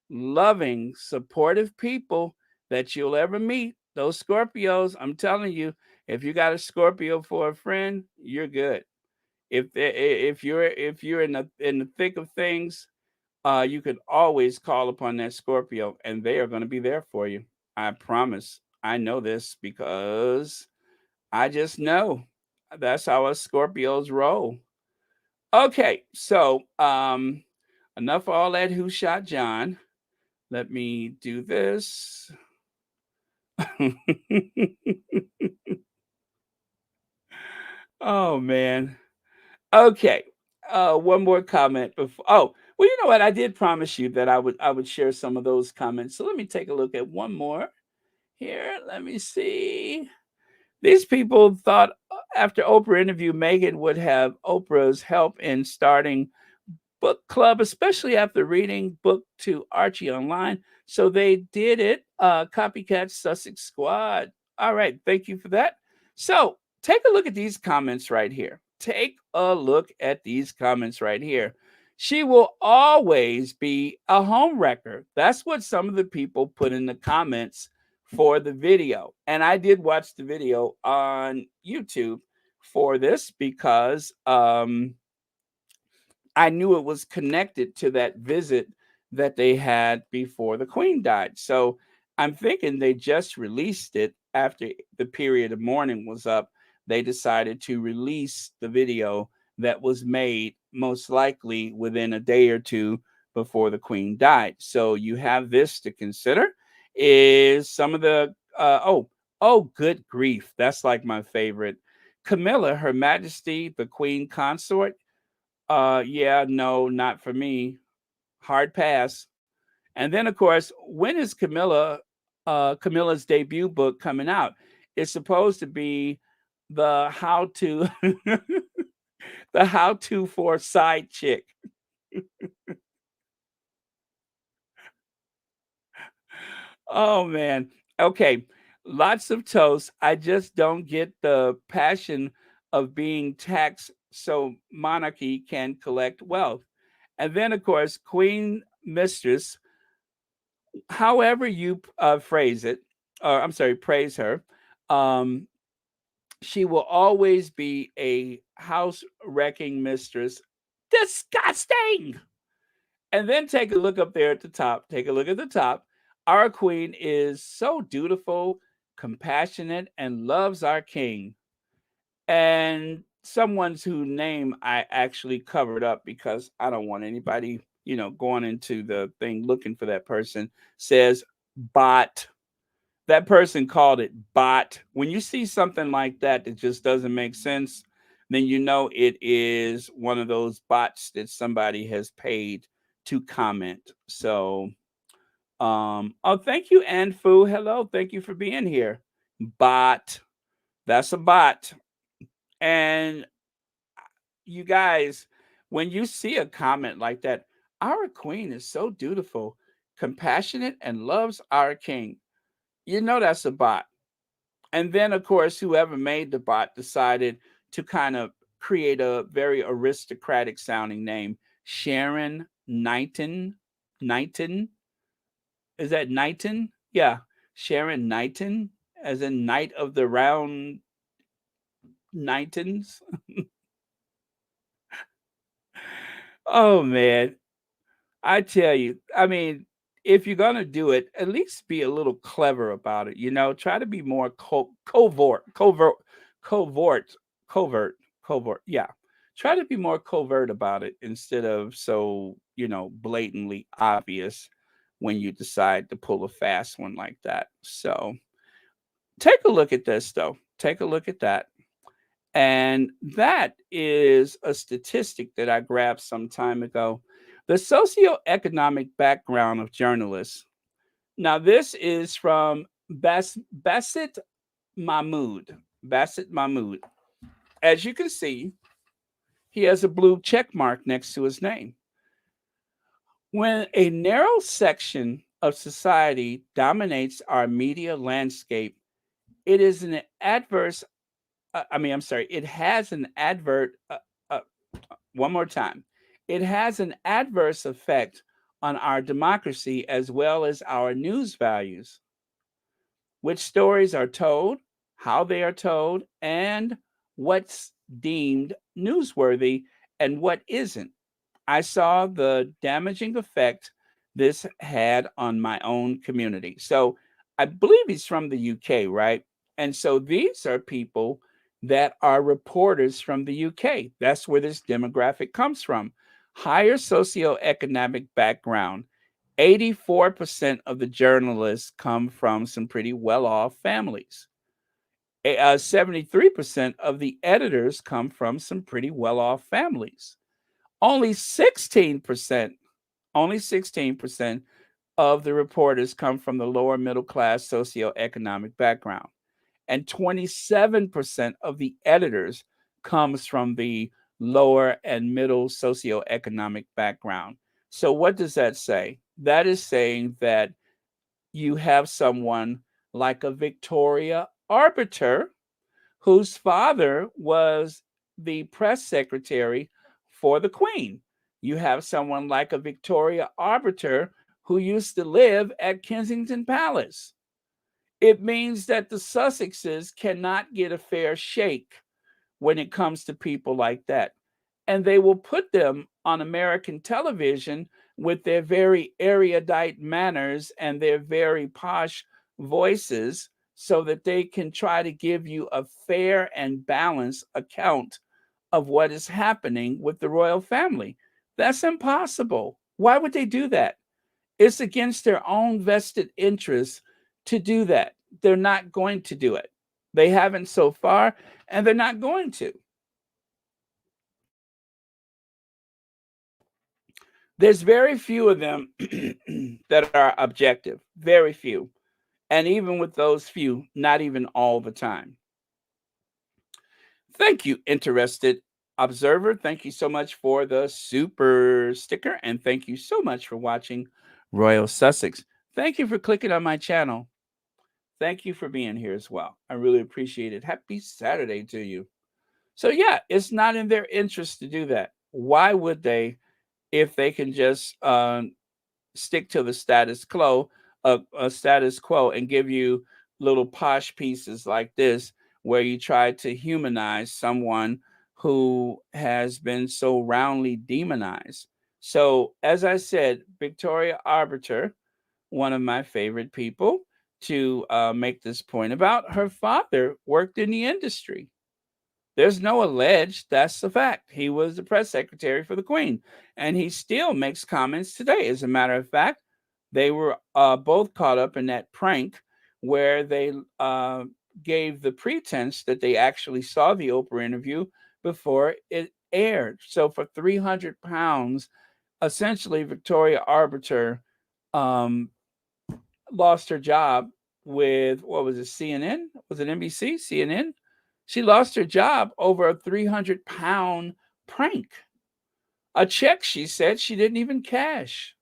Speaker 1: loving, supportive people that you'll ever meet, those Scorpios, I'm telling you, if you got a Scorpio for a friend, you're good. If you're in the thick of things, you could always call upon that Scorpio, and they are going to be there for you. I promise. I know this because I just know that's how us Scorpios roll. Okay, so enough of all that. Who shot John? Let me do this. Oh man. Okay. One more comment before. Oh, well, you know what? I did promise you that I would share some of those comments. So let me take a look at one more here. Let me see. These people thought after Oprah interview, Meghan would have Oprah's help in starting book club, especially after reading book to Archie online. So they did it. Copycat Sussex Squad. All right, thank you for that. So take a look at these comments right here. Take a look at these comments right here. She will always be a home wrecker. That's what some of the people put in the comments for the video. And I did watch the video on YouTube for this because I knew it was connected to that visit that they had before the Queen died. So I'm thinking they just released it after the period of mourning was up. They decided to release the video that was made most likely within a day or two before the Queen died. So you have this to consider. Is some of the good grief. That's like my favorite. Camilla, Her Majesty, the Queen Consort. Yeah, no, not for me. Hard pass. And then, of course, when is Camilla's debut book coming out? It's supposed to be the how to the how to for side chick. Oh man. Okay. Lots of toast. I just don't get the passion of being taxed so monarchy can collect wealth. And then of course, Queen Mistress, however you phrase it, or I'm sorry, praise her, um, she will always be a house wrecking mistress. Disgusting. And then take a look up there at the top. Take a look at the top. Our queen is so dutiful, compassionate, and loves our king. And someone's whose name I actually covered up because I don't want anybody, going into the thing looking for that person, says bot. That person called it bot. When you see something like that that just doesn't make sense, then you know it is one of those bots that somebody has paid to comment. So, oh, thank you, Anfu. Hello, thank you for being here. Bot, that's a bot. And you guys, when you see a comment like that, our queen is so dutiful, compassionate, and loves our king. You know that's a bot. And then, of course, whoever made the bot decided to kind of create a very aristocratic sounding name. Sharon Knighton. Knighton. Is that Knighton? Yeah. Sharon Knighton, as in Knight of the Round Knightons. Oh, man. I tell you, I mean, if you're gonna do it, at least be a little clever about it. Try to be more covert, covert, covert. Yeah, try to be more covert about it instead of so blatantly obvious when you decide to pull a fast one like that. So take a look at this, though. Take a look at that. And that is a statistic that I grabbed some time ago. The socioeconomic background of journalists. Now, this is from Bassett Mahmood. Bassett Mahmood. As you can see, he has a blue check mark next to his name. When a narrow section of society dominates our media landscape, it is an adverse, I'm sorry, it has an uh, one more time. It has an adverse effect on our democracy as well as our news values. Which stories are told, how they are told, and what's deemed newsworthy and what isn't. I saw the damaging effect this had on my own community. So I believe he's from the UK, right? And so these are people that are reporters from the UK. That's where this demographic comes from. Higher socioeconomic background. 84% of the journalists come from some pretty well off families. 73% of the editors come from some pretty well off families. Only 16%, only 16% of the reporters come from the lower middle class socioeconomic background. And 27% of the editors comes from the lower and middle socioeconomic background. So what does that say? That is saying that you have someone like a Victoria Arbiter whose father was the press secretary for the Queen. You have someone like a Victoria Arbiter who used to live at Kensington Palace. It means that the Sussexes cannot get a fair shake when it comes to people like that. And they will put them on American television with their very erudite manners and their very posh voices so that they can try to give you a fair and balanced account of what is happening with the royal family. That's impossible. Why would they do that? It's against their own vested interests to do that. They're not going to do it. They haven't so far, and they're not going to. There's very few of them that are objective, very few. And even with those few, not even all the time. Thank you, interested observer. Thank you so much for the super sticker. And thank you so much for watching Royal Sussex. Thank you for clicking on my channel. Thank you for being here as well. I really appreciate it. Happy Saturday to you. So, yeah, it's not in their interest to do that. Why would they if they can just stick to the status quo, and give you little posh pieces like this, where you try to humanize someone who has been so roundly demonized. So, as I said, Victoria Arbiter, one of my favorite people to make this point about, her father worked in the industry. There's no alleged, that's the fact. He was the press secretary for the Queen, and he still makes comments today. As a matter of fact, they were both caught up in that prank where they gave the pretense that they actually saw the Oprah interview before it aired. So for £300, essentially, Victoria Arbiter um, lost her job with, what was it, CNN? Was it NBC? CNN? She lost her job over a £300 prank. A check, she said, she didn't even cash.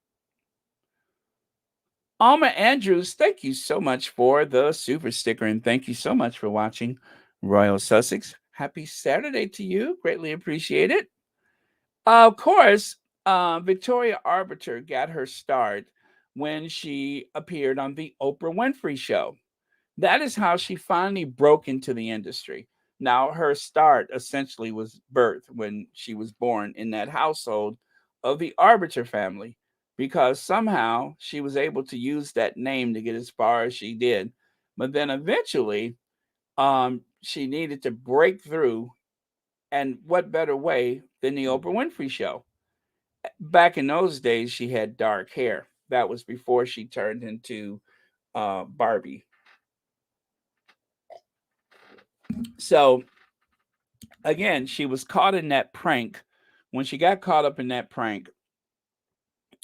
Speaker 1: Alma Andrews, thank you so much for the super sticker, and thank you so much for watching Royal Sussex. Happy Saturday to you. Greatly appreciate it. Of course, Victoria Arbiter got her start when she appeared on the Oprah Winfrey Show. That is how she finally broke into the industry. Now, her start essentially was birth when she was born in that household of the Arbiter family, because somehow she was able to use that name to get as far as she did. But then eventually, she needed to break through. And what better way than the Oprah Winfrey Show? Back in those days, she had dark hair. That was before she turned into Barbie. So again, she was caught in that prank. When she got caught up in that prank,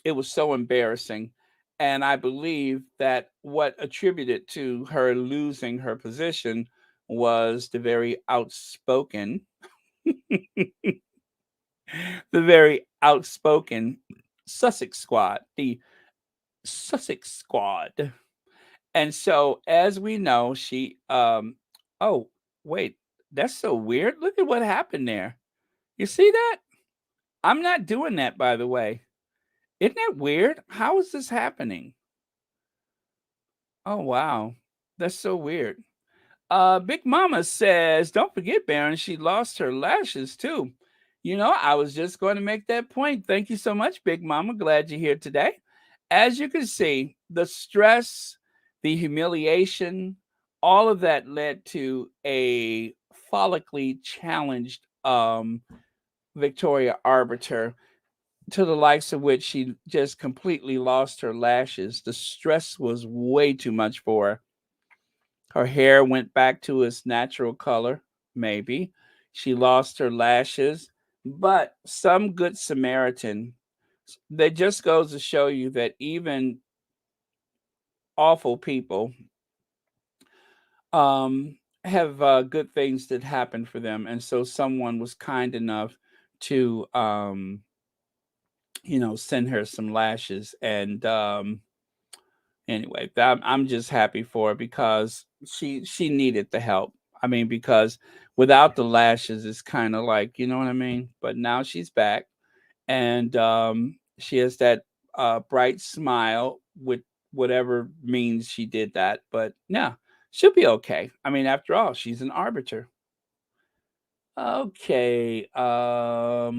Speaker 1: it was so embarrassing. And I believe that what attributed to her losing her position was the very outspoken, the very outspoken Sussex squad, the Sussex squad. And so, as we know, oh, wait, that's so weird. Look at what happened there. You see that? I'm not doing that, by the way. Isn't that weird? How is this happening? Oh, wow. That's so weird. Big Mama says, don't forget, Baron, she lost her lashes too. I was just going to make that point. Thank you so much, Big Mama. Glad you're here today. As you can see, the stress, the humiliation, all of that led to a follically challenged Victoria Arbiter, to the likes of which she just completely lost her lashes. The stress was way too much for her. Her hair went back to its natural color, maybe. She lost her lashes. But some good Samaritan, that just goes to show you that even awful people have good things that happen for them. And so someone was kind enough to, send her some lashes. And anyway, I'm just happy for her because she needed the help. I mean, because without the lashes, it's kind of like, you know what I mean. But now she's back, and she has that bright smile with whatever means she did that. But yeah, she'll be okay. I mean, after all, she's an arbiter. Okay. Let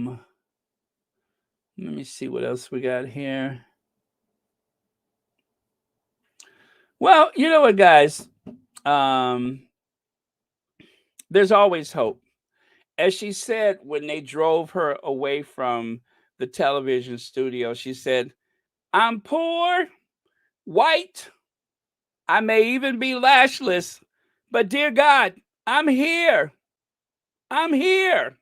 Speaker 1: me see what else we got here. Well, you know what, guys? Um, there's always hope. As she said when they drove her away from the television studio, she said, I'm poor, white, I may even be lashless, but dear God, I'm here. I'm here.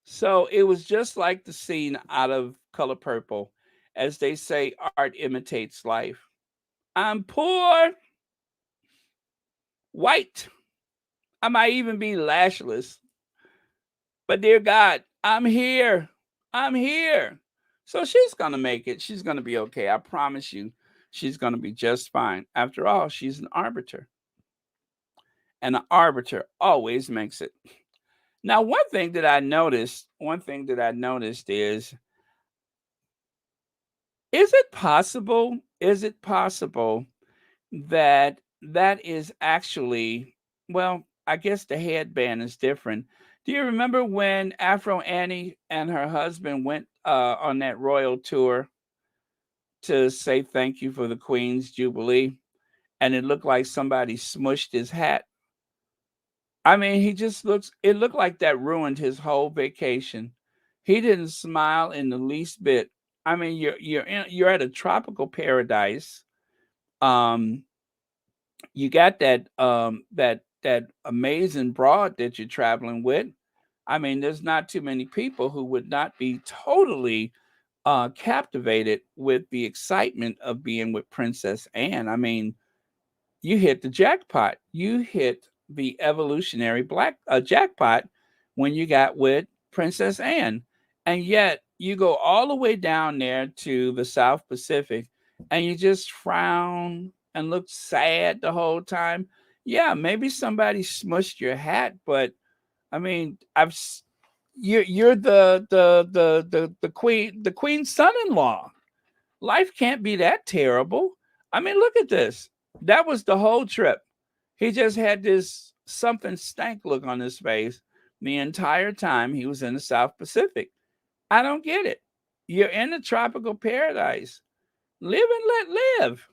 Speaker 1: So it was just like the scene out of Color Purple. As they say, art imitates life. I'm poor, white, I might even be lashless, But dear God, I'm here. I'm here. So she's going to make it. She's going to be okay. I promise you, she's going to be just fine. After all, she's an arbiter, and an arbiter always makes it. Now, one thing that I noticed is it possible that that is actually, well, I guess the headband is different. Do you remember when Afro Annie and her husband went on that royal tour to say thank you for the Queen's Jubilee? And it looked like somebody smushed his hat. I mean, it looked like that ruined his whole vacation. He didn't smile in the least bit. I mean, you're at a tropical paradise. Um, you got that amazing broad that you're traveling with. I mean, there's not too many people who would not be totally captivated with the excitement of being with Princess Anne. I mean, you hit the jackpot. You hit the evolutionary black jackpot when you got with Princess Anne. And yet you go all the way down there to the South Pacific and you just frown and look sad the whole time. Yeah, maybe somebody smushed your hat, but I mean, you're the queen's son-in-law. Life can't be that terrible. I mean, look at this. That was the whole trip. He just had this something stank look on his face the entire time he was in the South Pacific. I don't get it. You're in a tropical paradise. Live and let live.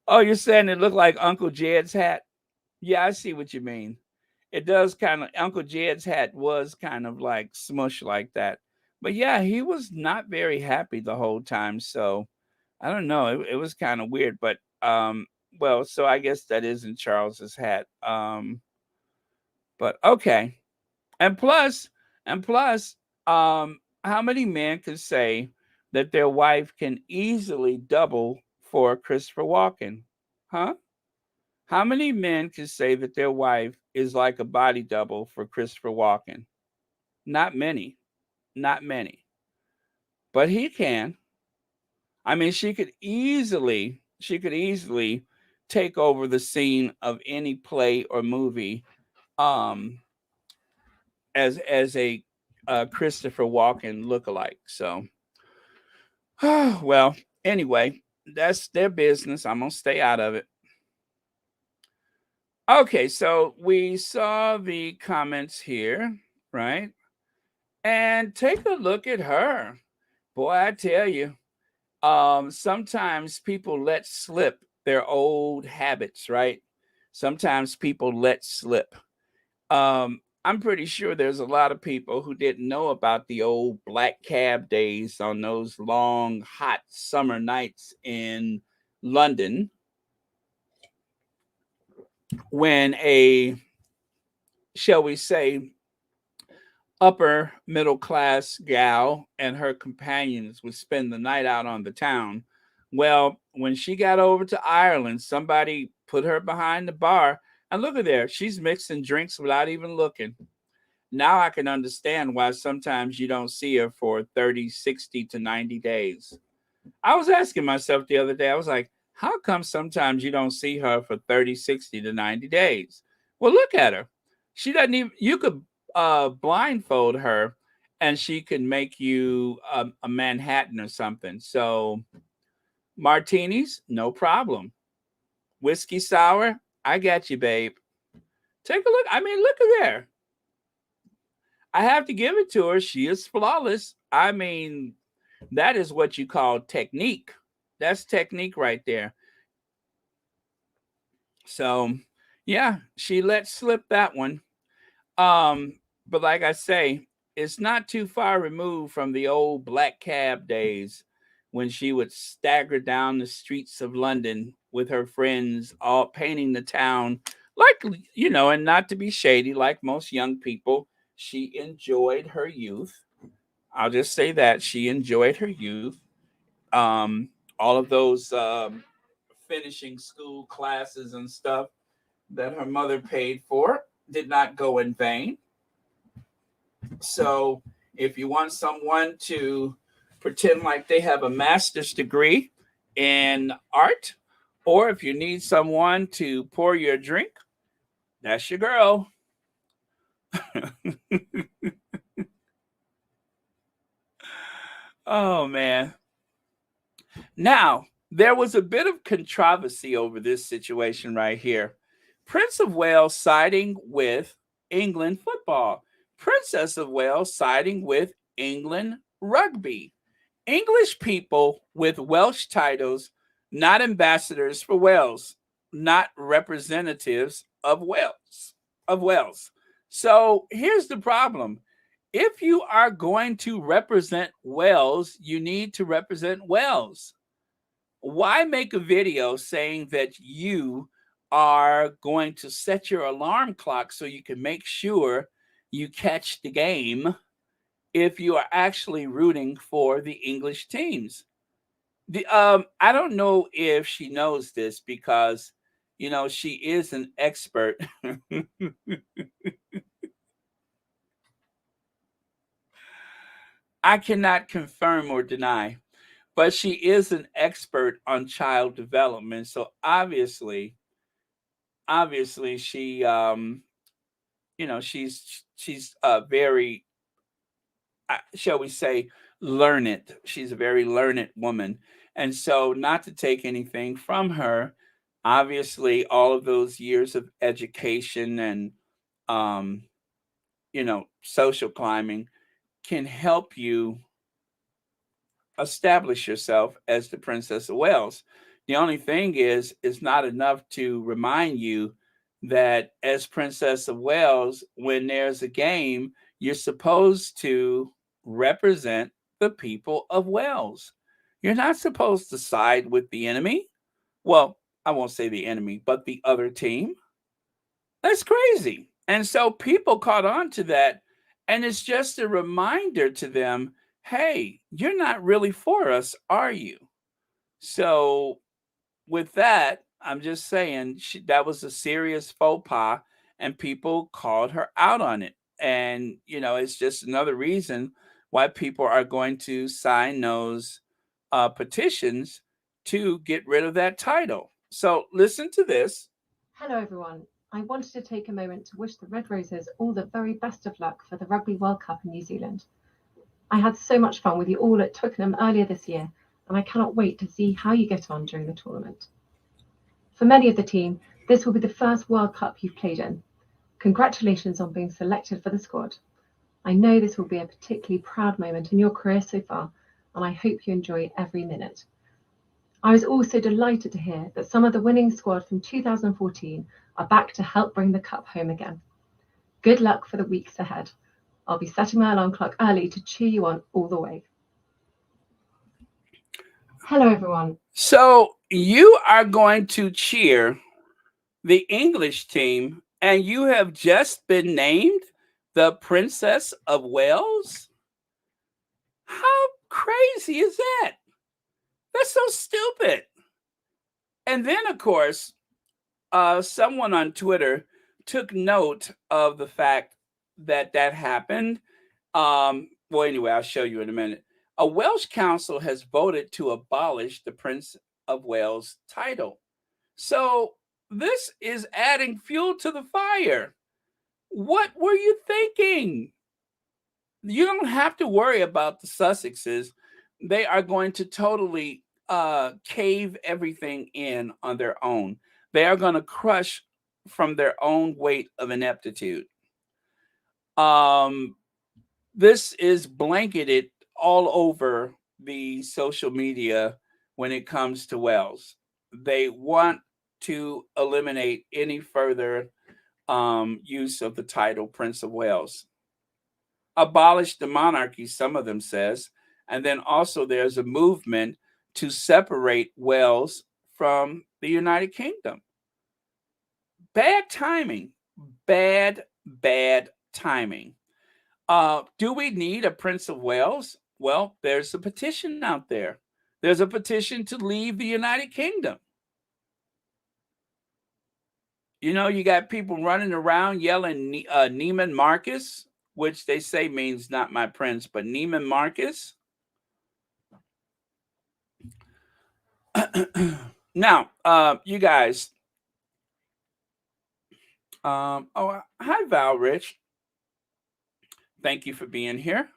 Speaker 1: Oh, you're saying it looked like Uncle Jed's hat? Yeah, I see what you mean. It does kind of, Uncle Jed's hat was kind of like smush like that. But yeah, he was not very happy the whole time. So I don't know. It was kind of weird. But well, so I guess that isn't Charles's hat. But okay. And plus, and plus, how many men could say that their wife can easily double for Christopher Walken? Huh? How many men can say that their wife is like a body double for Christopher Walken? Not many. Not many. But he can. I mean, she could easily take over the scene of any play or movie um as a Christopher Walken lookalike. So, well, anyway, that's their business. I'm gonna stay out of it. Okay, so we saw the comments here, right? And take a look at her. Boy, I tell you, sometimes people let slip their old habits, right? Sometimes people let slip. I'm pretty sure there's a lot of people who didn't know about the old black cab days on those long, hot summer nights in London when a, shall we say, upper middle class gal and her companions would spend the night out on the town. Well, when she got over to Ireland, somebody put her behind the bar. And look at there, she's mixing drinks without even looking. Now I can understand why sometimes you don't see her for 30, 60 to 90 days. I was asking myself the other day, I was like, how come sometimes you don't see her for 30, 60 to 90 days? Well, look at her. She doesn't even, you could blindfold her and she could make you a Manhattan or something. So, martinis, no problem. Whiskey sour, I got you, babe. Take a look. I mean, look at there. I have to give it to her. She is flawless. I mean, that is what you call technique. That's technique right there. So, yeah, she let slip that one. But like I say, it's not too far removed from the old black cab days when she would stagger down the streets of London with her friends, all painting the town like, and not to be shady, like most young people, she enjoyed her youth. I'll just say that she enjoyed her youth. All of those finishing school classes and stuff that her mother paid for. did not go in vain. So if you want someone to pretend like they have a master's degree in art, or if you need someone to pour your drink, that's your girl. Oh man. Now, there was a bit of controversy over this situation right here. Prince of Wales siding with England football. Princess of Wales siding with England rugby. English people with Welsh titles, not ambassadors for Wales, not representatives of Wales. So here's the problem. If you are going to represent Wales, you need to represent Wales. Why make a video saying that you are going to set your alarm clock so you can make sure you catch the game if you are actually rooting for the English teams? I don't know if she knows this because she is an expert. I cannot confirm or deny, but she is an expert on child development. So obviously she she's very shall we say learned. She's a very learned woman. And so not to take anything from her, obviously all of those years of education and um social climbing can help you establish yourself as the Princess of Wales. The only thing is, it's not enough to remind you that as Princess of Wales, when there's a game, you're supposed to represent the people of Wales. You're not supposed to side with the enemy. Well, I won't say the enemy, but the other team. That's crazy. And so people caught on to that. And it's just a reminder to them, hey, you're not really for us, are you? So, with that, I'm just saying that was a serious faux pas, and people called her out on it. And, it's just another reason why people are going to sign those petitions to get rid of that title. So, listen to this.
Speaker 2: Hello, everyone. I wanted to take a moment to wish the Red Roses all the very best of luck for the Rugby World Cup in New Zealand. I had so much fun with you all at Twickenham earlier this year, and I cannot wait to see how you get on during the tournament. For many of the team, this will be the first World Cup you've played in. Congratulations on being selected for the squad. I know this will be a particularly proud moment in your career so far, and I hope you enjoy every minute. I was also delighted to hear that some of the winning squad from 2014 are back to help bring the cup home again. Good luck for the weeks ahead. I'll be setting my alarm clock early to cheer you on all the way. Hello, everyone.
Speaker 1: So, you are going to cheer the English team, and you have just been named the Princess of Wales? How crazy is that? That's so stupid. And then, of course, someone on Twitter took note of the fact that that happened. Well, anyway, I'll show you in a minute. A Welsh council has voted to abolish the Prince of Wales title. So this is adding fuel to the fire. What were you thinking? You don't have to worry about the Sussexes. They are going to totally cave everything in on their own. They are going to crush from their own weight of ineptitude. Um, this is blanketed all over the social media when it comes to Wales. They want to eliminate any further use of the title Prince of Wales. Abolish the monarchy, some of them says, and then also there's a movement to separate Wales from the United Kingdom. Bad timing. Bad timing. Do we need a Prince of Wales? Well, there's a petition out there. There's a petition to leave the United Kingdom. You know, you got people running around yelling Neiman Marcus, which they say means not my prince, but Neiman Marcus. Now, you guys, hi, Val Rich. Thank you for being here.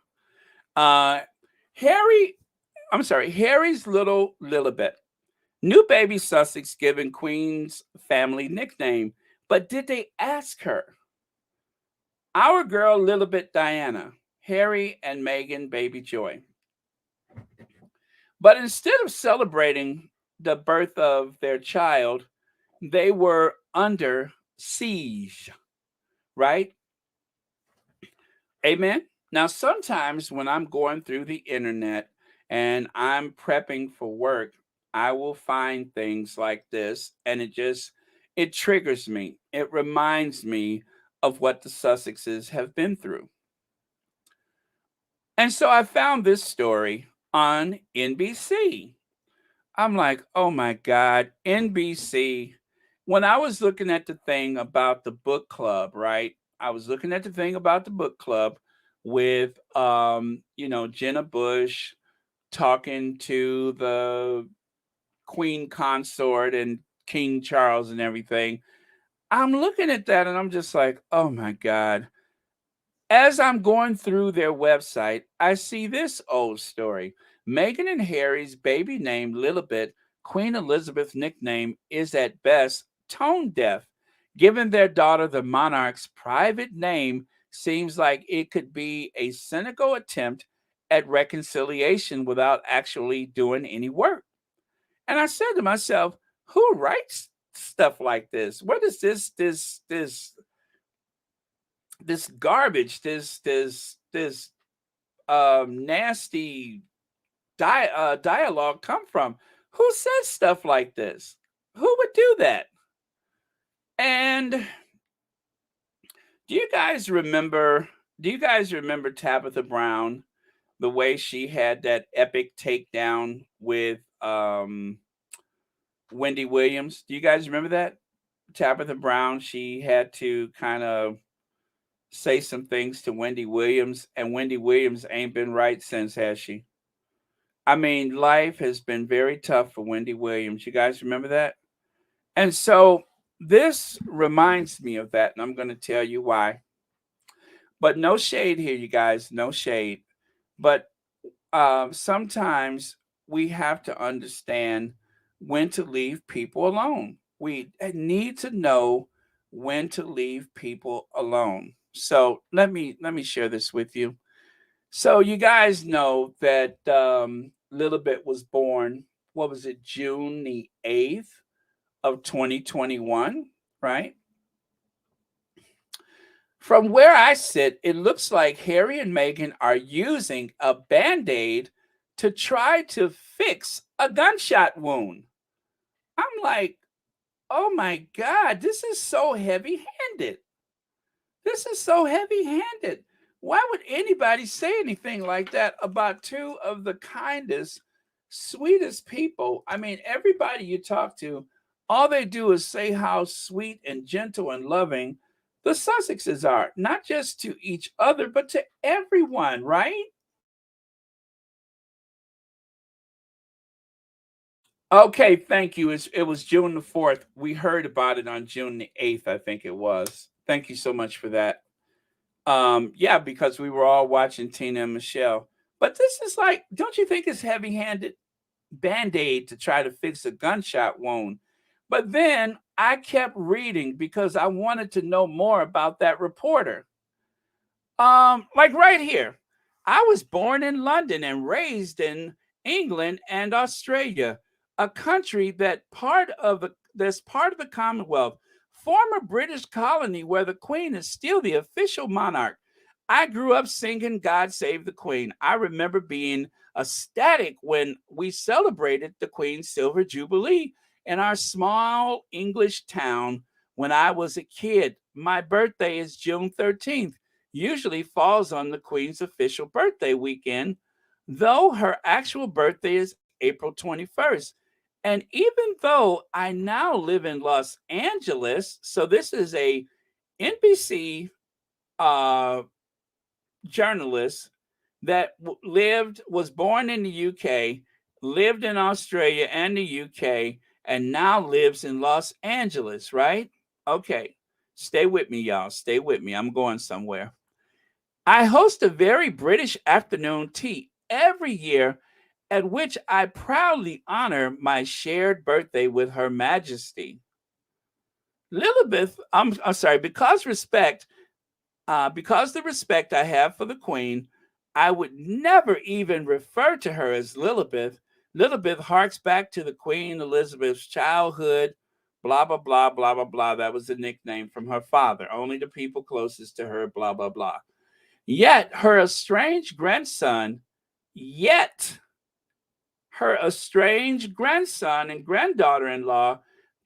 Speaker 1: Uh, Harry, I'm sorry, Harry's little Lilibet. New baby Sussex given Queen's family nickname, but did they ask her? Our girl Lilibet Diana, Harry and Meghan baby Joy. But instead of celebrating the birth of their child, they were under siege, right? Amen. Now, sometimes when I'm going through the internet and I'm prepping for work, I will find things like this and it triggers me. It reminds me of what the Sussexes have been through. And so I found this story on NBC. I'm like, oh my God, NBC. When I was looking at the thing about the book club, right? I was looking at the thing about the book club with Jenna Bush talking to the Queen consort and King Charles and everything. I'm looking at that and I'm just like, oh my God. As I'm going through their website, I see this old story. Meghan and Harry's baby name, Lilibet, Queen Elizabeth's nickname, is at best tone deaf. Given their daughter the monarch's private name seems like it could be a cynical attempt at reconciliation without actually doing any work. And I said to myself, who writes stuff like this? What is this garbage, this nasty dialogue come from? Who says stuff like this? Who would do that? And do you guys remember? Do you guys remember Tabitha Brown? The way she had that epic takedown with Wendy Williams. Do you guys remember that? Tabitha Brown. She had to kind of say some things to Wendy Williams, and Wendy Williams ain't been right since, has she? I mean, life has been very tough for Wendy Williams. You guys remember that? And so this reminds me of that, and I'm going to tell you why. But no shade here, you guys, no shade. But sometimes we have to understand when to leave people alone. We need to know when to leave people alone. So let me share this with you. So you guys know that Lilibet was born. What was it? June the 8th of 2021, right? From where I sit, it looks like Harry and Meghan are using a band aid to try to fix a gunshot wound. I'm like, oh my God, this is so heavy handed. This is so heavy handed. Why would anybody say anything like that about two of the kindest, sweetest people? I mean, everybody you talk to, all they do is say how sweet and gentle and loving the Sussexes are, not just to each other, but to everyone, right? Okay, thank you. It was June the 4th. We heard about it on June the 8th, I think it was. Thank you so much for that. Yeah, because we were all watching Tina and Michelle. But this is like, don't you think it's heavy-handed band-aid to try to fix a gunshot wound? But then I kept reading because I wanted to know more about that reporter. Like right here. I was born in London and raised in England and Australia, a country that's part of the Commonwealth, former British colony where the Queen is still the official monarch. I grew up singing God Save the Queen. I remember being ecstatic when we celebrated the Queen's Silver Jubilee in our small English town when I was a kid. My birthday is June 13th, usually falls on the Queen's official birthday weekend, though her actual birthday is April 21st. And even though I now live in Los Angeles, so this is a NBC uh, journalist that was born in the UK, lived in Australia and the UK, and now lives in Los Angeles, right? Okay, stay with me, y'all. Stay with me. I'm going somewhere. I host a very British afternoon tea every year at which I proudly honor my shared birthday with Her Majesty. Lilibeth, I'm sorry, because the respect I have for the Queen, I would never even refer to her as Lilibeth. Lilibeth harks back to the Queen Elizabeth's childhood, blah, blah, blah, blah, blah, blah. That was the nickname from her father. Only the people closest to her, blah, blah, blah. Yet her estranged grandson, yet her estranged grandson and granddaughter in law,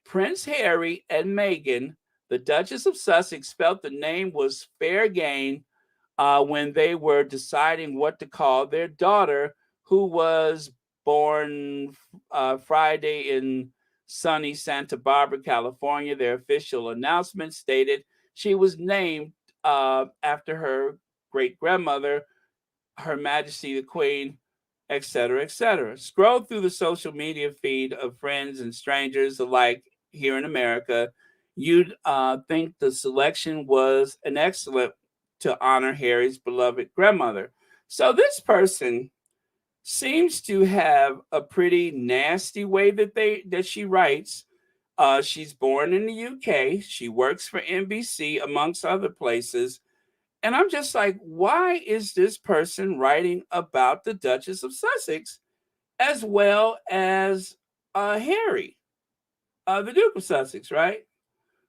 Speaker 1: Prince Harry and Meghan, the Duchess of Sussex, felt the name was fair game when they were deciding what to call their daughter, who was born Friday in sunny Santa Barbara, California. Their official announcement stated she was named after her great grandmother, Her Majesty the Queen, etc., etc. Scroll through the social media feed of friends and strangers alike here in America. You'd think the selection was an excellent to honor Harry's beloved grandmother. So this person seems to have a pretty nasty way that she writes. She's born in the UK. She works for NBC amongst other places. And I'm just like, why is this person writing about the Duchess of Sussex as well as Harry, the Duke of Sussex, right?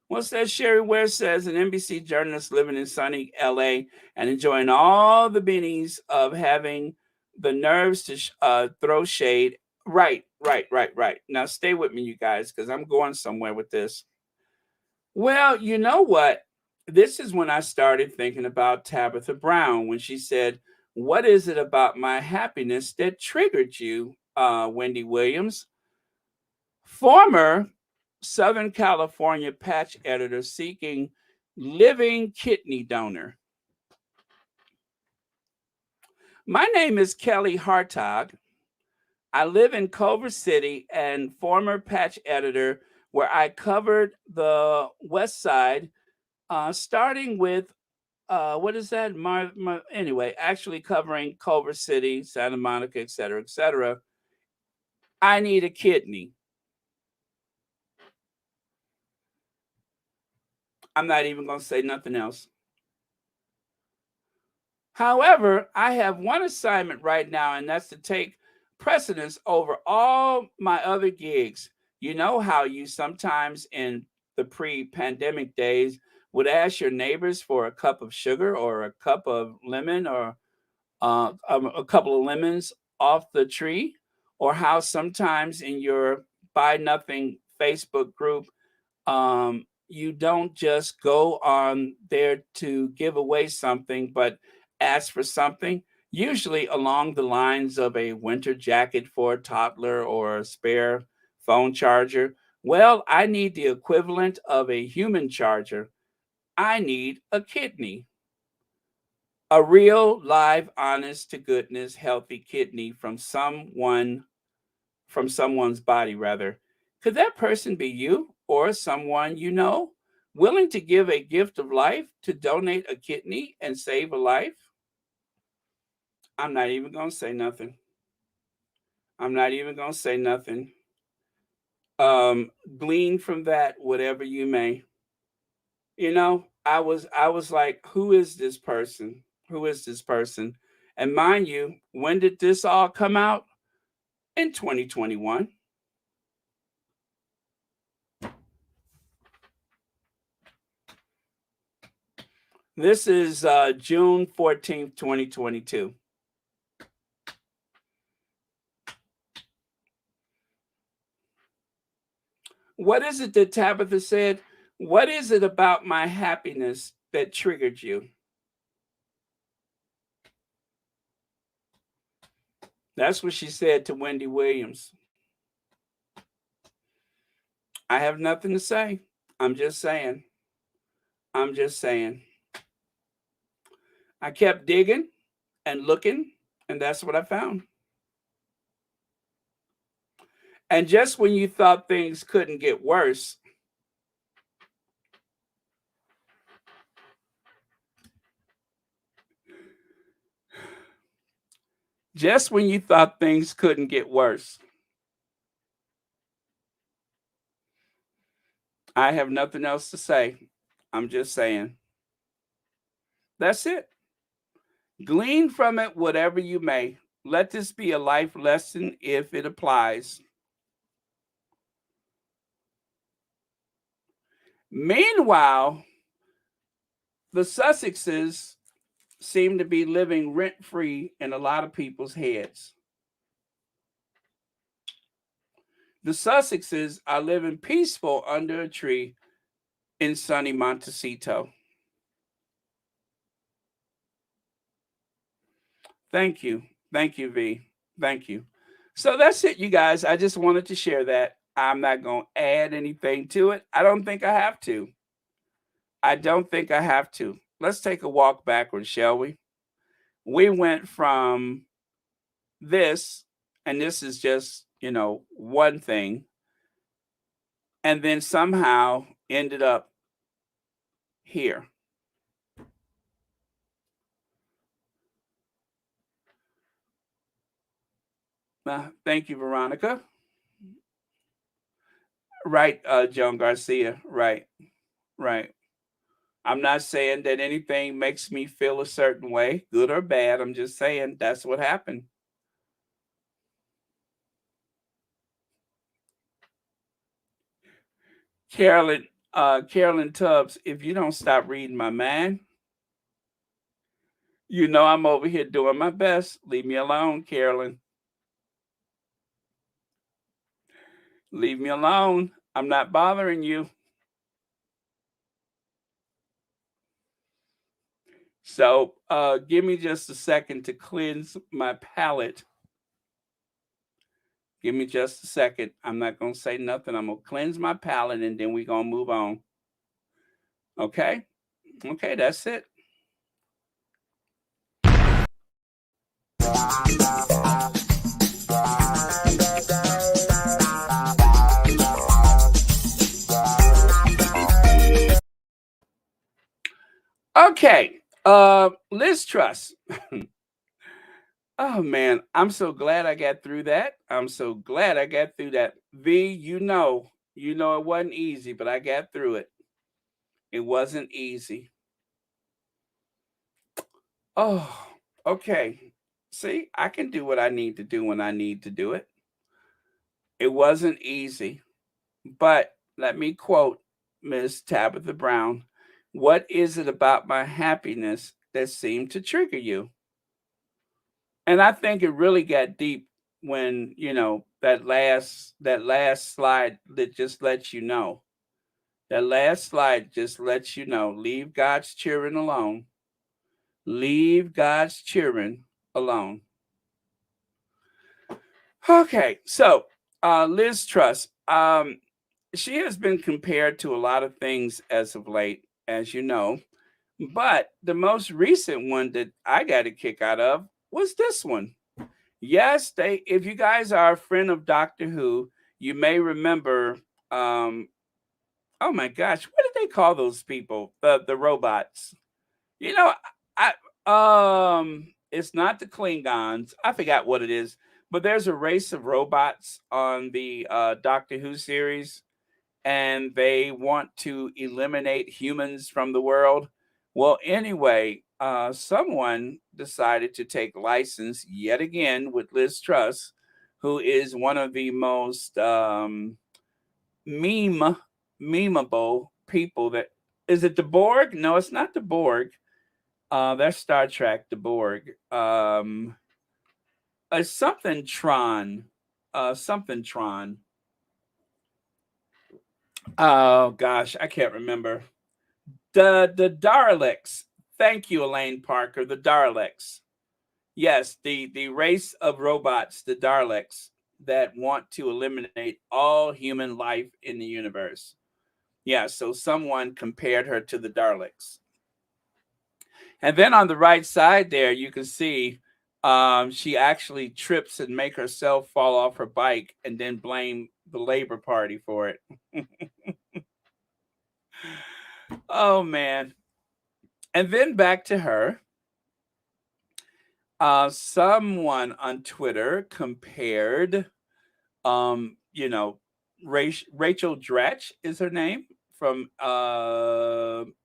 Speaker 1: What's that? Sherry Ware says an NBC journalist living in sunny LA and enjoying all the bennies of having the nerves to throw shade. Right, right, right, right. Now stay with me, you guys, because I'm going somewhere with this. Well, you know what? This is when I started thinking about Tabitha Brown when she said, "What is it about my happiness that triggered you, Wendy Williams?" Former Southern California patch editor seeking living kidney donor. My name is Kelly Hartog. I live in Culver City and former patch editor where I covered the West Side, starting with what is that? Anyway, actually covering Culver City, Santa Monica, et cetera, et cetera. I need a kidney. I'm not even going to say nothing else. However, I have one assignment right now, and that's to take precedence over all my other gigs. You know how you sometimes in the pre pandemic days would ask your neighbors for a cup of sugar or a cup of lemon or a couple of lemons off the tree, or how sometimes in your Buy Nothing Facebook group, you don't just go on there to give away something, but ask for something, usually along the lines of a winter jacket for a toddler or a spare phone charger. Well, I need the equivalent of a human charger. I need a kidney, a real, live, honest to goodness, healthy kidney from someone's body, rather. Could that person be you or someone you know, willing to give a gift of life to donate a kidney and save a life? I'm not even going to say nothing. I'm not even going to say nothing. Glean from that whatever you may. I was like, who is this person? Who is this person? And mind you, when did this all come out? In 2021. This is June 14th, 2022. What is it that Tabitha said? What is it about my happiness that triggered you? That's what she said to Wendy Williams. I have nothing to say. I'm just saying. I'm just saying. I kept digging and looking, and that's what I found. And just when you thought things couldn't get worse, just when you thought things couldn't get worse, I have nothing else to say. I'm just saying. That's it. Glean from it whatever you may. Let this be a life lesson if it applies. Meanwhile, the Sussexes seem to be living rent free in a lot of people's heads. The Sussexes are living peaceful under a tree in sunny Montecito. Thank you. Thank you, V. Thank you. So that's it, you guys. I just wanted to share that. I'm not going to add anything to it. I don't think I have to. I don't think I have to. Let's take a walk backwards, shall we? We went from this, and this is just, one thing, and then somehow ended up here. Thank you, Veronica. Right, Joan Garcia. Right, right. I'm not saying that anything makes me feel a certain way, good or bad. I'm just saying that's what happened. Carolyn Tubbs, if you don't stop reading my mind, I'm over here doing my best. Leave me alone, Carolyn. Leave me alone. I'm not bothering you. So give me just a second to cleanse my palate. Give me just a second. I'm not going to say nothing. I'm going to cleanse my palate and then we're going to move on. Okay? Okay, that's it. Okay. Liz Truss. Oh man, I'm so glad I got through that. I'm so glad I got through that. V, it wasn't easy, but I got through it. It wasn't easy. Oh, okay. See, I can do what I need to do when I need to do it. It wasn't easy. But let me quote Miss Tabitha Brown. What is it about my happiness that seemed to trigger you? And I think it really got deep when, that last slide that just lets you know. That last slide just lets you know. Leave God's children alone. Leave God's children alone. Okay, so Liz Truss, she has been compared to a lot of things as of late, as you know. But the most recent one that I got a kick out of was this one. Yes, if you guys are a friend of Doctor Who, you may remember oh my gosh, what did they call those people? The robots. You know, I it's not the Klingons. I forgot what it is, but there's a race of robots on the Doctor Who series, and they want to eliminate humans from the world. Well, anyway, someone decided to take license yet again with Liz Truss, who is one of the most meme memeable people. That is it. The Borg? No, it's not the Borg. That's Star Trek. The Borg. Something Tron. Something Tron. Oh gosh, I can't remember. The Daleks. Thank you, Elaine Parker. The Daleks. Yes, the race of robots, the Daleks. that want to eliminate all human life in the universe. Yeah, so someone compared her to the Daleks. And then on the right side there, you can see she actually trips and make herself fall off her bike and then blame the Labor Party for it. Oh man. And then back to her. Someone on Twitter compared, you know, Rachel Dratch is her name from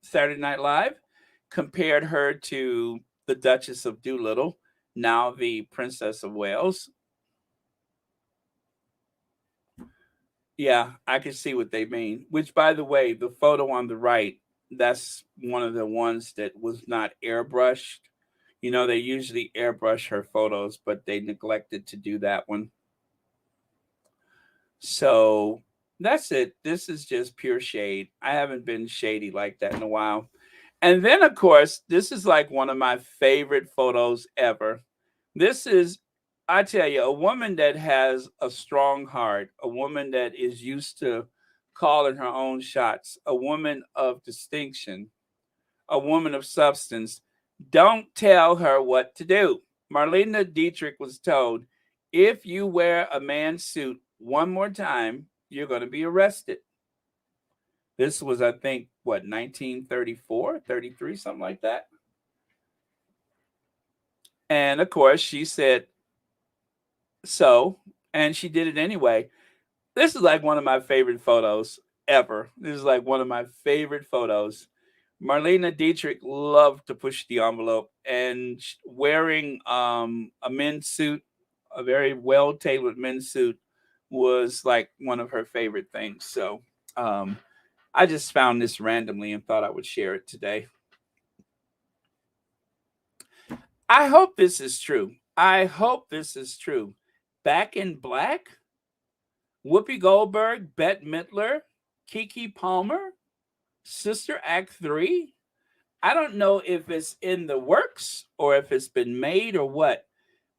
Speaker 1: Saturday Night Live, compared her to the Duchess of Doolittle, now the Princess of Wales. Yeah, I can see what they mean. Which, by the way, the photo on the right, that's one of the ones that was not airbrushed. You know, they usually airbrush her photos, but they neglected to do that one. So that's it. This is just pure shade. I haven't been shady like that in a while. And then, of course, this is like one of my favorite photos ever. This is, I tell you, a woman that has a strong heart, a woman that is used to calling her own shots, a woman of distinction, a woman of substance. Don't tell her what to do. Marlene Dietrich was told, if you wear a man's suit one more time, you're going to be arrested. This was, I think, what, 1934, 33, something like that. And of course, she said so, and she did it anyway. This is like one of my favorite photos ever. This is like one of my favorite photos. Marlene Dietrich loved to push the envelope, and wearing a men's suit, a very well tailored men's suit, was like one of her favorite things. So I just found this randomly and thought I would share it today. I hope this is true. I hope this is true. Back in Black, Whoopi Goldberg, Bette Midler, Keke Palmer, Sister Act 3. I don't know if it's in the works or if it's been made or what.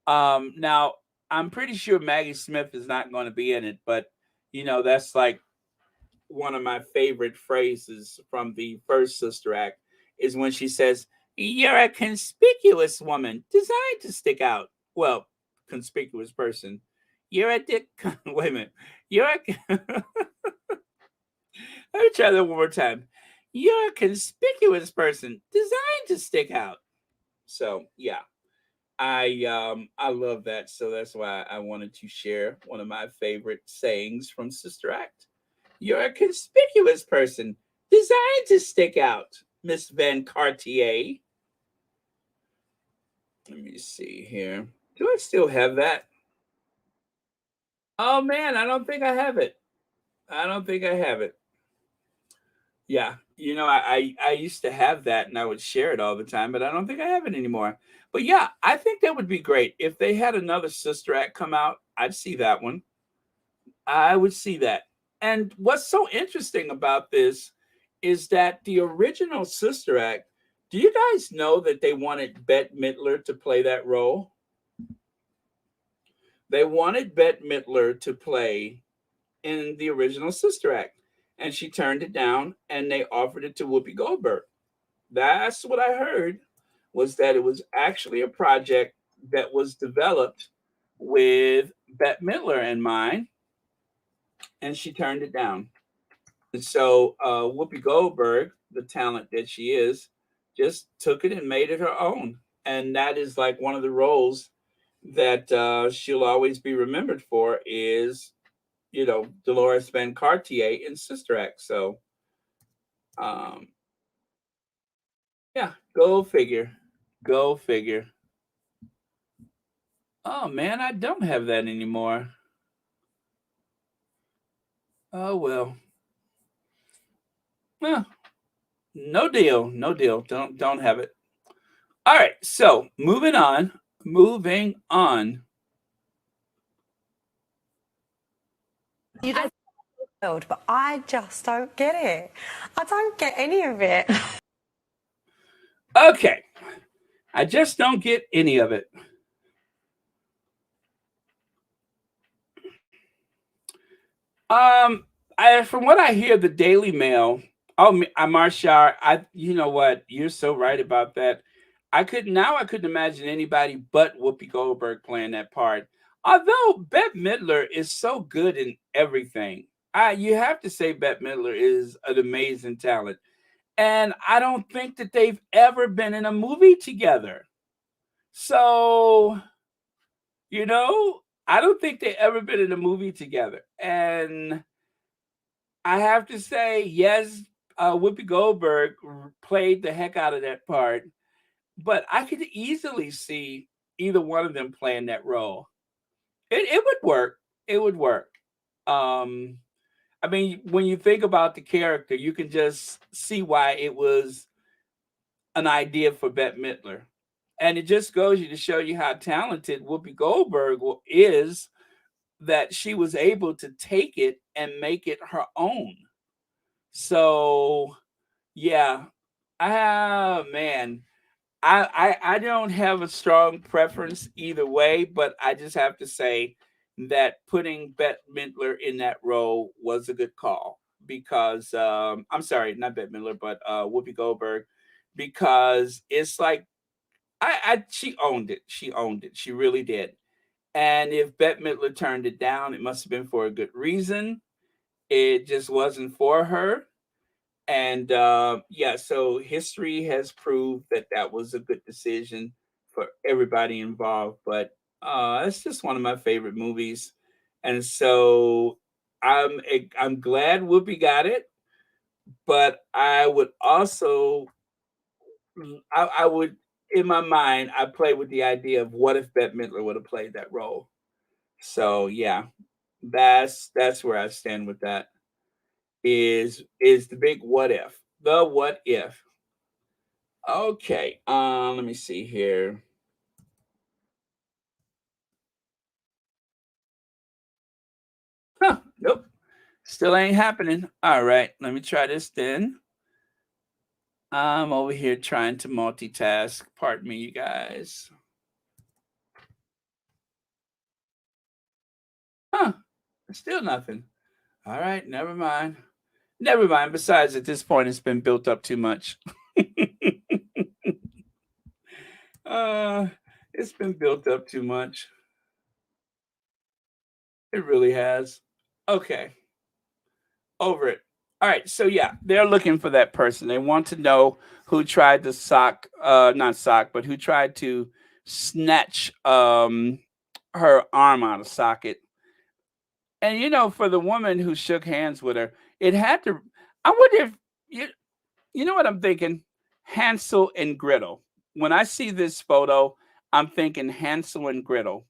Speaker 1: Now, I'm pretty sure Maggie Smith is not going to be in it, but you know, that's like one of my favorite phrases from the first Sister Act is when she says, "You're a conspicuous woman designed to stick out." Well, conspicuous person. You're a dick. Wait a minute. You're a. Let me try that one more time. You're a conspicuous person designed to stick out. So yeah, I love that. So that's why I wanted to share one of my favorite sayings from Sister Act. You're a conspicuous person designed to stick out, Miss Van Cartier. Let me see here. Do I still have that? Oh man, I don't think I have it. I don't think I have it. Yeah, you know, I used to have that and I would share it all the time, but I don't think I have it anymore. But yeah, I think that would be great if they had another Sister Act come out. I'd see that one. I would see that. And what's so interesting about this is that the original Sister Act. Do you guys know that they wanted Bette Midler to play that role? They wanted Bette Midler to play in the original Sister Act, and she turned it down, and they offered it to Whoopi Goldberg. That's what I heard, was that it was actually a project that was developed with Bette Midler in mind, and she turned it down. And so Whoopi Goldberg, the talent that she is, just took it and made it her own. And that is like one of the roles that she'll always be remembered for is, you know, Dolores Van Cartier in Sister Act. So, um, yeah, go figure. Go figure. Oh man, I don't have that anymore. Oh well. Well, no deal. No deal. Don't have it. All right. So moving on. Moving on.
Speaker 3: You don't world, but I just don't get it. I don't get any of it.
Speaker 1: Okay. I just don't get any of it. Um, from what I hear, the Daily Mail. Oh, Marshall, you know what? You're so right about that. I couldn't imagine anybody but Whoopi Goldberg playing that part. Although Bette Midler is so good in everything, you have to say Bette Midler is an amazing talent. And I don't think that they've ever been in a movie together. So, I don't think they've ever been in a movie together. And I have to say, yes, Whoopi Goldberg played the heck out of that part, but I could easily see either one of them playing that role. It would work. It would work. Um, I mean, when you think about the character, you can just see why it was an idea for Bette Midler. And it just goes you to show you how talented Whoopi Goldberg is, that she was able to take it and make it her own. So yeah, man, I don't have a strong preference either way, but I just have to say that putting Bette Midler in that role was a good call because I'm sorry, not Bette Midler, but Whoopi Goldberg, because it's like I she owned it. She owned it. She really did. And if Bette Midler turned it down, it must have been for a good reason. It just wasn't for her. And yeah, so history has proved that that was a good decision for everybody involved. But it's just one of my favorite movies, and so I'm glad Whoopi got it. But I would also I would in my mind I play with the idea of what if Bette Midler would have played that role. So yeah, that's where I stand with that. Is the big what if. The what if. Okay, let me see here. Huh, nope. Still ain't happening. All right, let me try this then. I'm over here trying to multitask. Pardon me, you guys. Huh, still nothing. All right, never mind. Never mind. Besides, at this point, it's been built up too much. uh, it's been built up too much. It really has. Okay, over it. All right, so yeah, they're looking for that person. They want to know who tried to not sock, but who tried to snatch her arm out of socket. And for the woman who shook hands with her, it had to. I wonder if you know what I'm thinking? Hansel and Gretel. When I see this photo, I'm thinking Hansel and Gretel.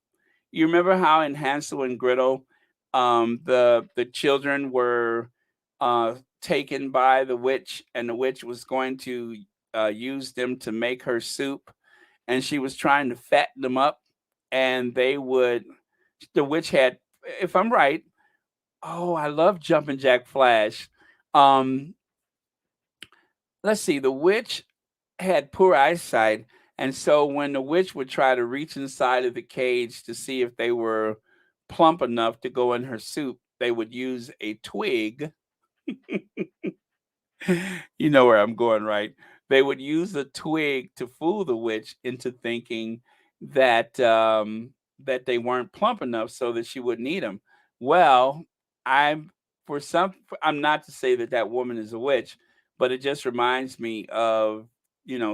Speaker 1: You remember how in Hansel and Gretel, the children were taken by the witch, and the witch was going to use them to make her soup, and she was trying to fatten them up, and the witch had, if I'm right, oh, I love Jumpin' Jack Flash. Um, let's see, the witch had poor eyesight, and so when the witch would try to reach inside of the cage to see if they were plump enough to go in her soup, they would use a twig. You know where I'm going, right? They would use a twig to fool the witch into thinking that they weren't plump enough so that she wouldn't eat them. Well, I'm I'm not to say that that woman is a witch, but it just reminds me of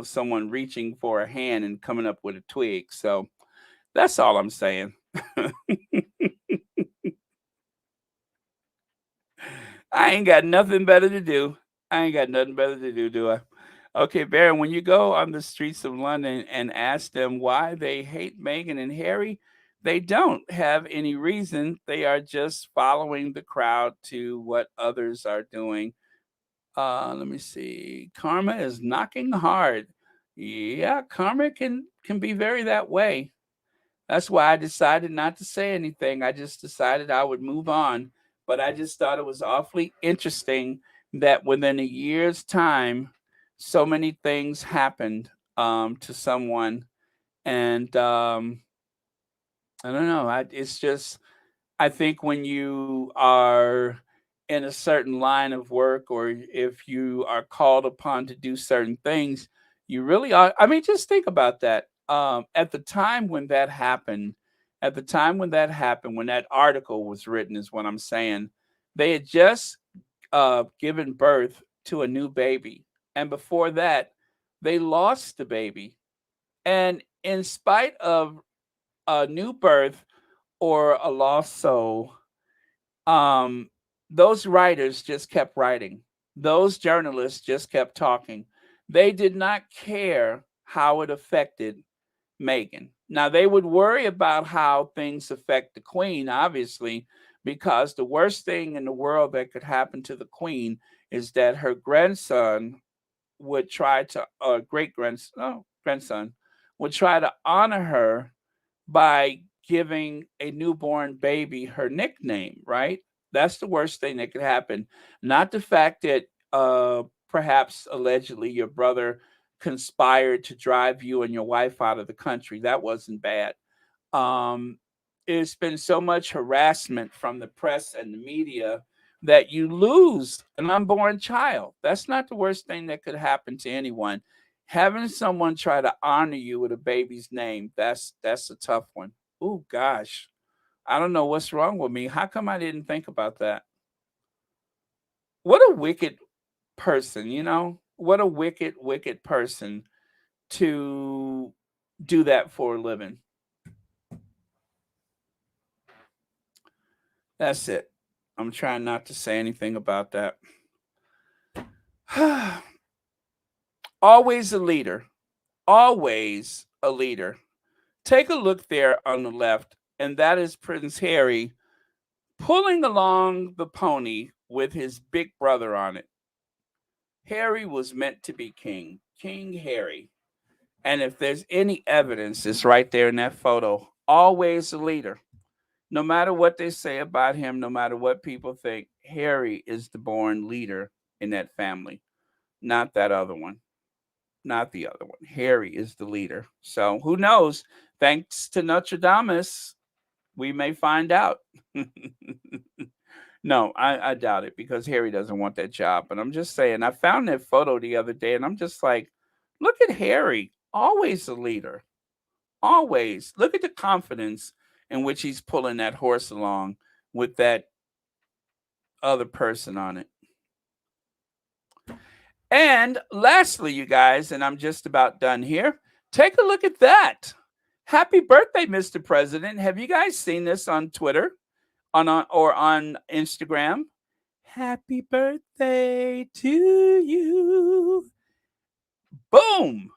Speaker 1: someone reaching for a hand and coming up with a twig. So that's all I'm saying. I ain't got nothing better to do. I ain't got nothing better to do, do I? Okay, Baron, when you go on the streets of London and ask them why they hate Meghan and Harry, they don't have any reason. They are just following the crowd to what others are doing. Let me see. Karma is knocking hard. Yeah, karma can be very that way. That's why I decided not to say anything. I just decided I would move on. But I just thought it was awfully interesting that within a year's time, so many things happened to someone. And I don't know. It's just, I think when you are in a certain line of work, or if you are called upon to do certain things, you really are. I mean, just think about that. At the time when that happened, when that article was written, is what I'm saying, they had just given birth to a new baby. And before that, they lost the baby. And in spite of a new birth or a lost soul, um, those writers just kept writing. Those journalists just kept talking. They did not care how it affected Meghan. Now, they would worry about how things affect the Queen, obviously, because the worst thing in the world that could happen to the Queen is that her grandson would try to, great grandson, grandson, would try to honor her by giving a newborn baby her nickname, right? That's the worst thing that could happen. Not the fact that perhaps allegedly your brother conspired to drive you and your wife out of the country. That wasn't bad. Um, it's been so much harassment from the press and the media that you lose an unborn child. That's not the worst thing that could happen to anyone. Having someone try to honor you with a baby's name, that's a tough one. Oh gosh. I don't know what's wrong with me. How come I didn't think about that? What a wicked person, you know? What a wicked, wicked person to do that for a living. That's it. I'm trying not to say anything about that. Always a leader. Always a leader. Take a look there on the left, and that is Prince Harry pulling along the pony with his big brother on it. Harry was meant to be king, King Harry. And if there's any evidence, it's right there in that photo. Always a leader. No matter what they say about him, no matter what people think, Harry is the born leader in that family, not that other one. Not the other one. Harry is the leader. So who knows? Thanks to Notre Dame, we may find out. No, I doubt it because Harry doesn't want that job. But I'm just saying, I found that photo the other day and I'm just like, look at Harry, always a leader. Always. Look at the confidence in which he's pulling that horse along with that other person on it. And lastly, you guys, and I'm just about done here, take a look at that. Happy birthday, Mr. President. Have you guys seen this on Twitter or on Instagram? Happy birthday to you. Boom.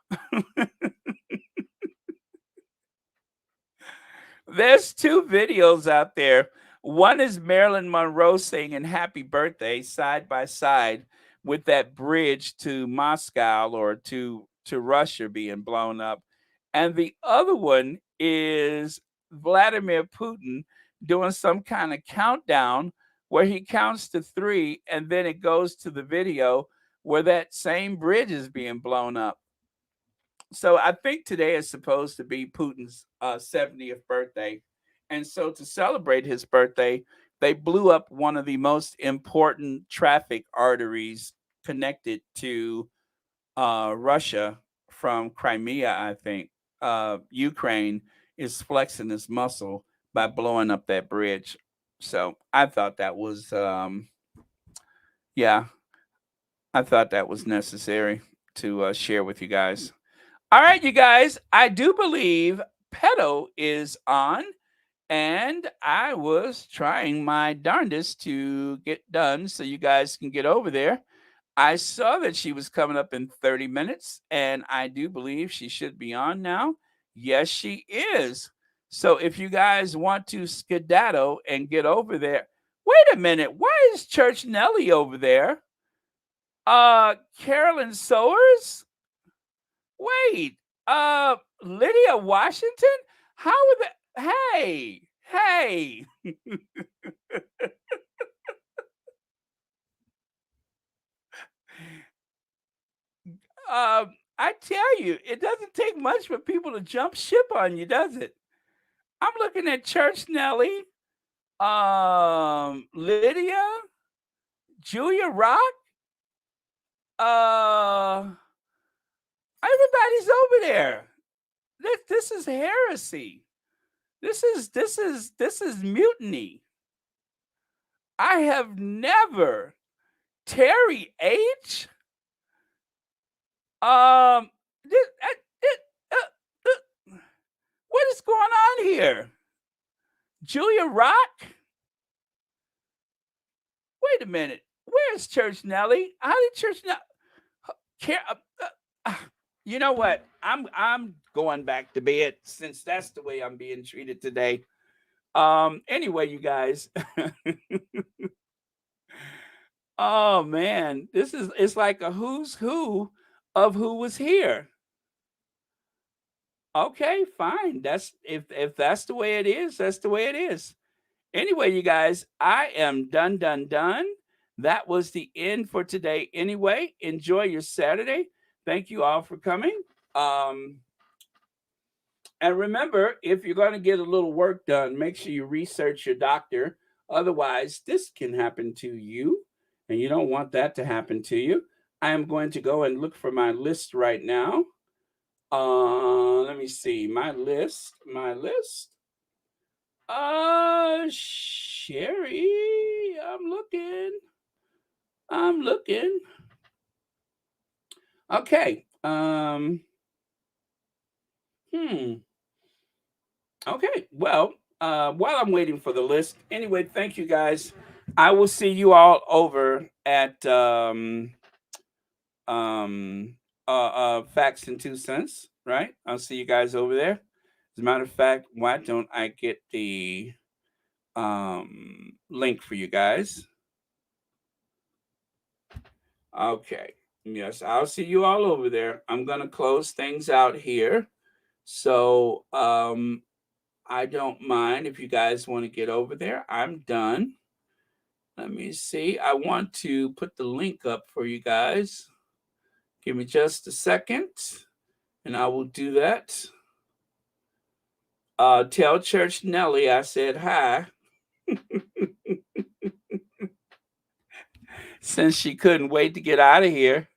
Speaker 1: There's two videos out there. One is Marilyn Monroe singing Happy Birthday side by side with that bridge to Moscow or to Russia being blown up. And the other one is Vladimir Putin doing some kind of countdown where he counts to three and then it goes to the video where that same bridge is being blown up. So I think today is supposed to be Putin's 70th birthday. And so to celebrate his birthday, they blew up one of the most important traffic arteries connected to Russia from Crimea, I think. Ukraine is flexing its muscle by blowing up that bridge. So I thought that was, yeah, I thought that was necessary to share with you guys. All right, you guys, I do believe Pedo is on, and I was trying my darndest to get done so you guys can get over there. I saw that she was coming up in 30 minutes, and I do believe she should be on now. Yes, she is. So if you guys want to skedaddle and get over there, wait a minute. Why is Church Nelly over there? Carolyn Sowers? Wait, Lydia Washington? How would that? Hey. I tell you, it doesn't take much for people to jump ship on you, does it? I'm looking at Church Nelly. Lydia, Julia Rock, everybody's over there. This is heresy. This is mutiny. I have never. Terry H. This, what is going on here? Julia Rock? Wait a minute. Where's Church Nelly? How did Church Nelly? You know what? I'm going back to bed since that's the way I'm being treated today. Anyway, you guys. Oh man, it's like a who's who of who was here. Okay, fine. That's if that's the way it is, that's the way it is. Anyway, you guys, I am done. That was the end for today. Anyway, enjoy your Saturday. Thank you all for coming. And remember, if you're going to get a little work done, make sure you research your doctor. Otherwise, this can happen to you, and you don't want that to happen to you. I am going to go and look for my list right now. Let me see my list. Sherry, I'm looking. Okay. Okay. Well, while I'm waiting for the list, anyway, thank you guys. I will see you all over at Facts and 2 Cents, right? I'll see you guys over there. As a matter of fact, why don't I get the link for you guys? Okay. Yes, I'll see you all over there. I'm gonna close things out here. So I don't mind if you guys want to get over there. I'm done. Let me see. I want to put the link up for you guys. Give me just a second, and I will do that. Tell Church Nelly I said hi. Since she couldn't wait to get out of here.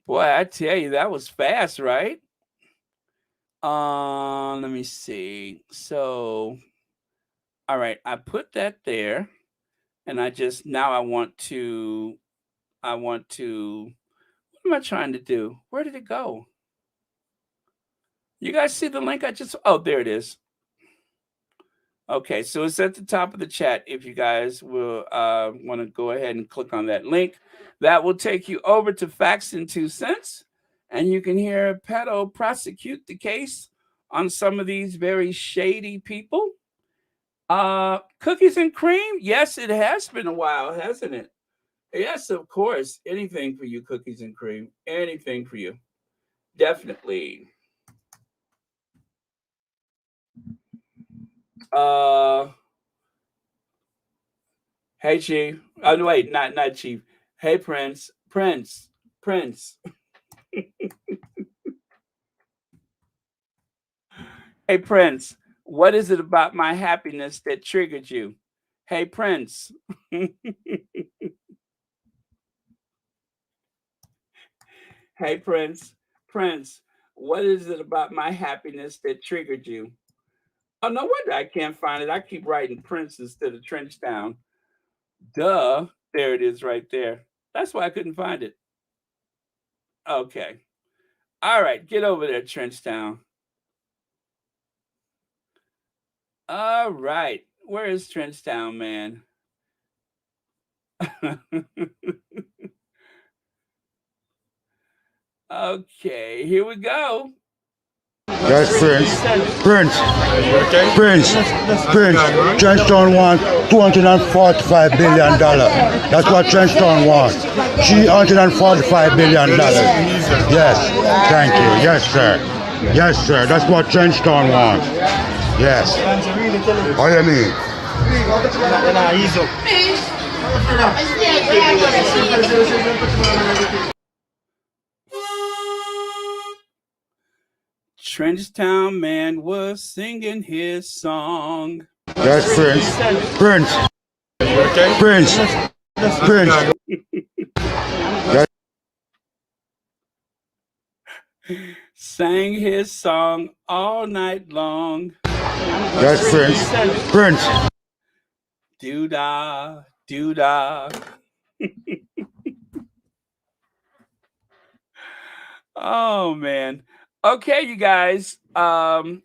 Speaker 1: Boy, I tell you, that was fast, right? Let me see. So, all right, I put that there, and I want to, what am I trying to do? Where did it go? You guys see the link? Oh, there it is. Okay, so it's at the top of the chat. If you guys will want to go ahead and click on that link, that will take you over to Facts and 2 Cents, and you can hear Pedo prosecute the case on some of these very shady people. Cookies and cream? Yes, it has been a while, hasn't it? Yes, of course. Anything for you, cookies and cream. Anything for you. Definitely. Hey, Chief. Oh, no, wait, not Chief. Hey, Prince. Hey, Prince. What is it about my happiness that triggered you? Hey, Prince. Hey, Prince. What is it about my happiness that triggered you? Oh, no wonder I can't find it. I keep writing Prince instead of Trenchtown. Duh. There it is right there. That's why I couldn't find it. Okay. All right. Get over there, Trenchtown. All right. Where is Trenchtown, man? Okay. Here we go.
Speaker 4: Yes, Prince. Trenchtown wants $245 billion. That's what Trenchtown wants. $345 billion. Yes, thank you. Yes, sir. That's what Trenchtown wants. Yes. What do you mean?
Speaker 1: Trenchtown man was singing his song.
Speaker 4: Yes, Prince. Prince. Prince. Prince.
Speaker 1: Sang his song all night long.
Speaker 4: Yes, Prince. Prince.
Speaker 1: Doo-dah, doo-dah. Oh man. Okay, you guys. I'm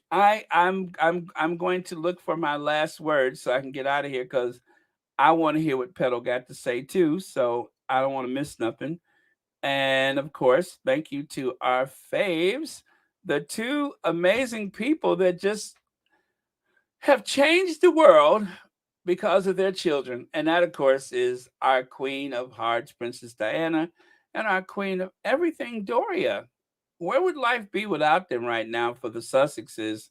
Speaker 1: going to look for my last words so I can get out of here because I want to hear what Petal got to say too. So I don't want to miss nothing. And of course, thank you to our faves, the two amazing people that just have changed the world because of their children. And that, of course, is our Queen of Hearts, Princess Diana, and our Queen of Everything, Doria. Where would life be without them right now for the Sussexes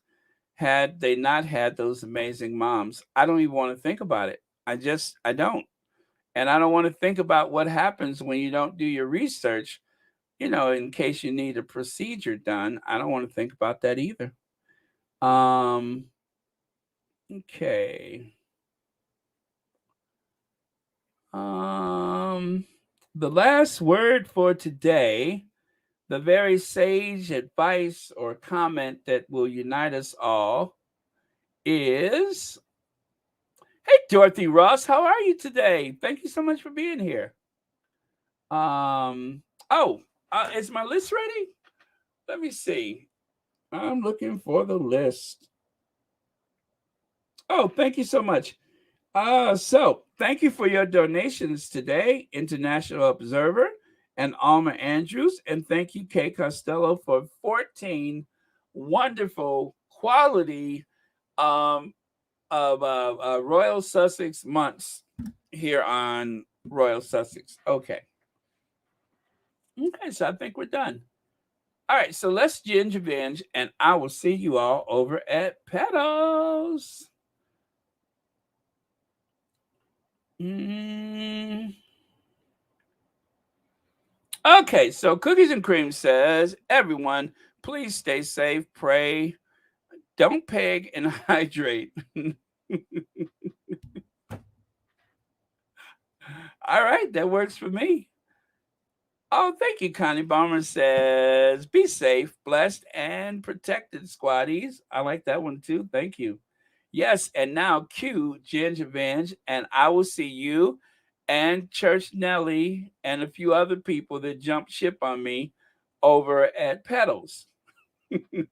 Speaker 1: had they not had those amazing moms? I don't even want to think about it. I don't. And I don't want to think about what happens when you don't do your research, in case you need a procedure done. I don't want to think about that either. Okay. The last word for today, the very sage advice or comment that will unite us all is, hey, Dorothy Ross, how are you today? Thank you so much for being here. Is my list ready? Let me see. I'm looking for the list. Oh, thank you so much. So thank you for your donations today, International Observer and Alma Andrews, and thank you, Kay Costello, for 14 wonderful quality of Royal Sussex months here on Royal Sussex. Okay, so I think we're done. All right, so let's ginger binge, and I will see you all over at Petals. Okay, so Cookies and Cream says, everyone, please stay safe, pray, don't peg, and hydrate. All right, that works for me. Oh, thank you, Connie Bomber says, be safe, blessed, and protected, squaddies. I like that one too. Thank you. Yes, and now Q, Ginger Venge, and I will see you and Church Nelly and a few other people that jumped ship on me over at Petals. Wait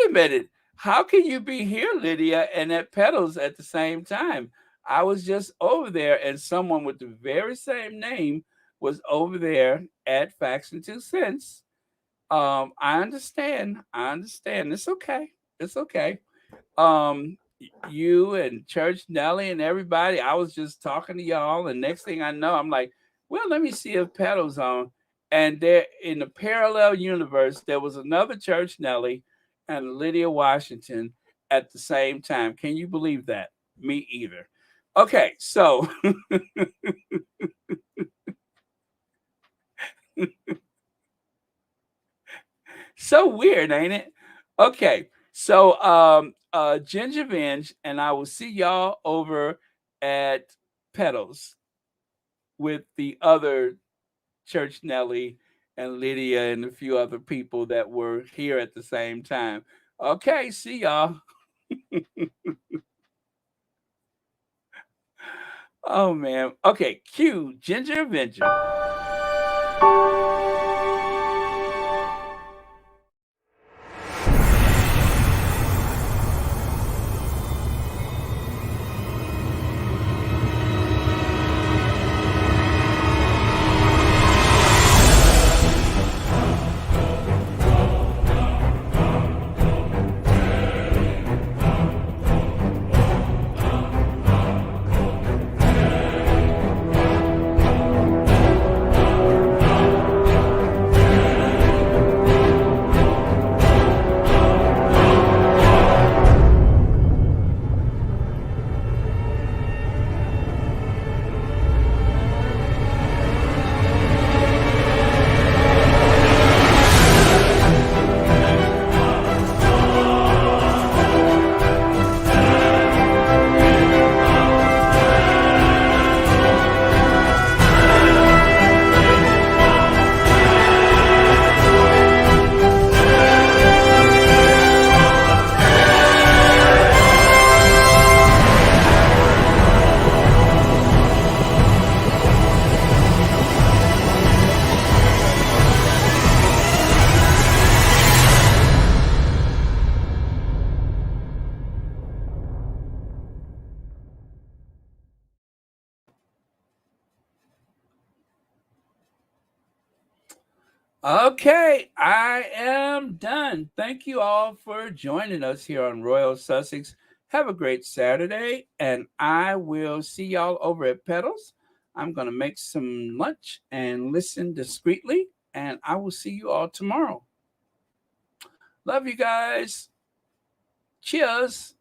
Speaker 1: a minute. How can you be here, Lydia, and at Petals at the same time? I was just over there, and someone with the very same name was over there at Facts and 2 Cents. I understand. It's okay. It's okay. You and Church Nelly and everybody, I was just talking to y'all, and next thing I know, I'm like, well, let me see if Petals on. And there, in the parallel universe, there was another Church Nelly and Lydia Washington at the same time. Can you believe that? Me either. Okay, so so weird, ain't it? Okay, so Ginger Venge, and I will see y'all over at Petals with the other Church Nelly and Lydia and a few other people that were here at the same time. Okay, see y'all. Oh man. Okay, cue Ginger Avenger. Okay, I am done. Thank you all for joining us here on Royal Sussex. Have a great Saturday, and I will see y'all over at Pedals. I'm going to make some lunch and listen discreetly, and I will see you all tomorrow. Love you guys. Cheers.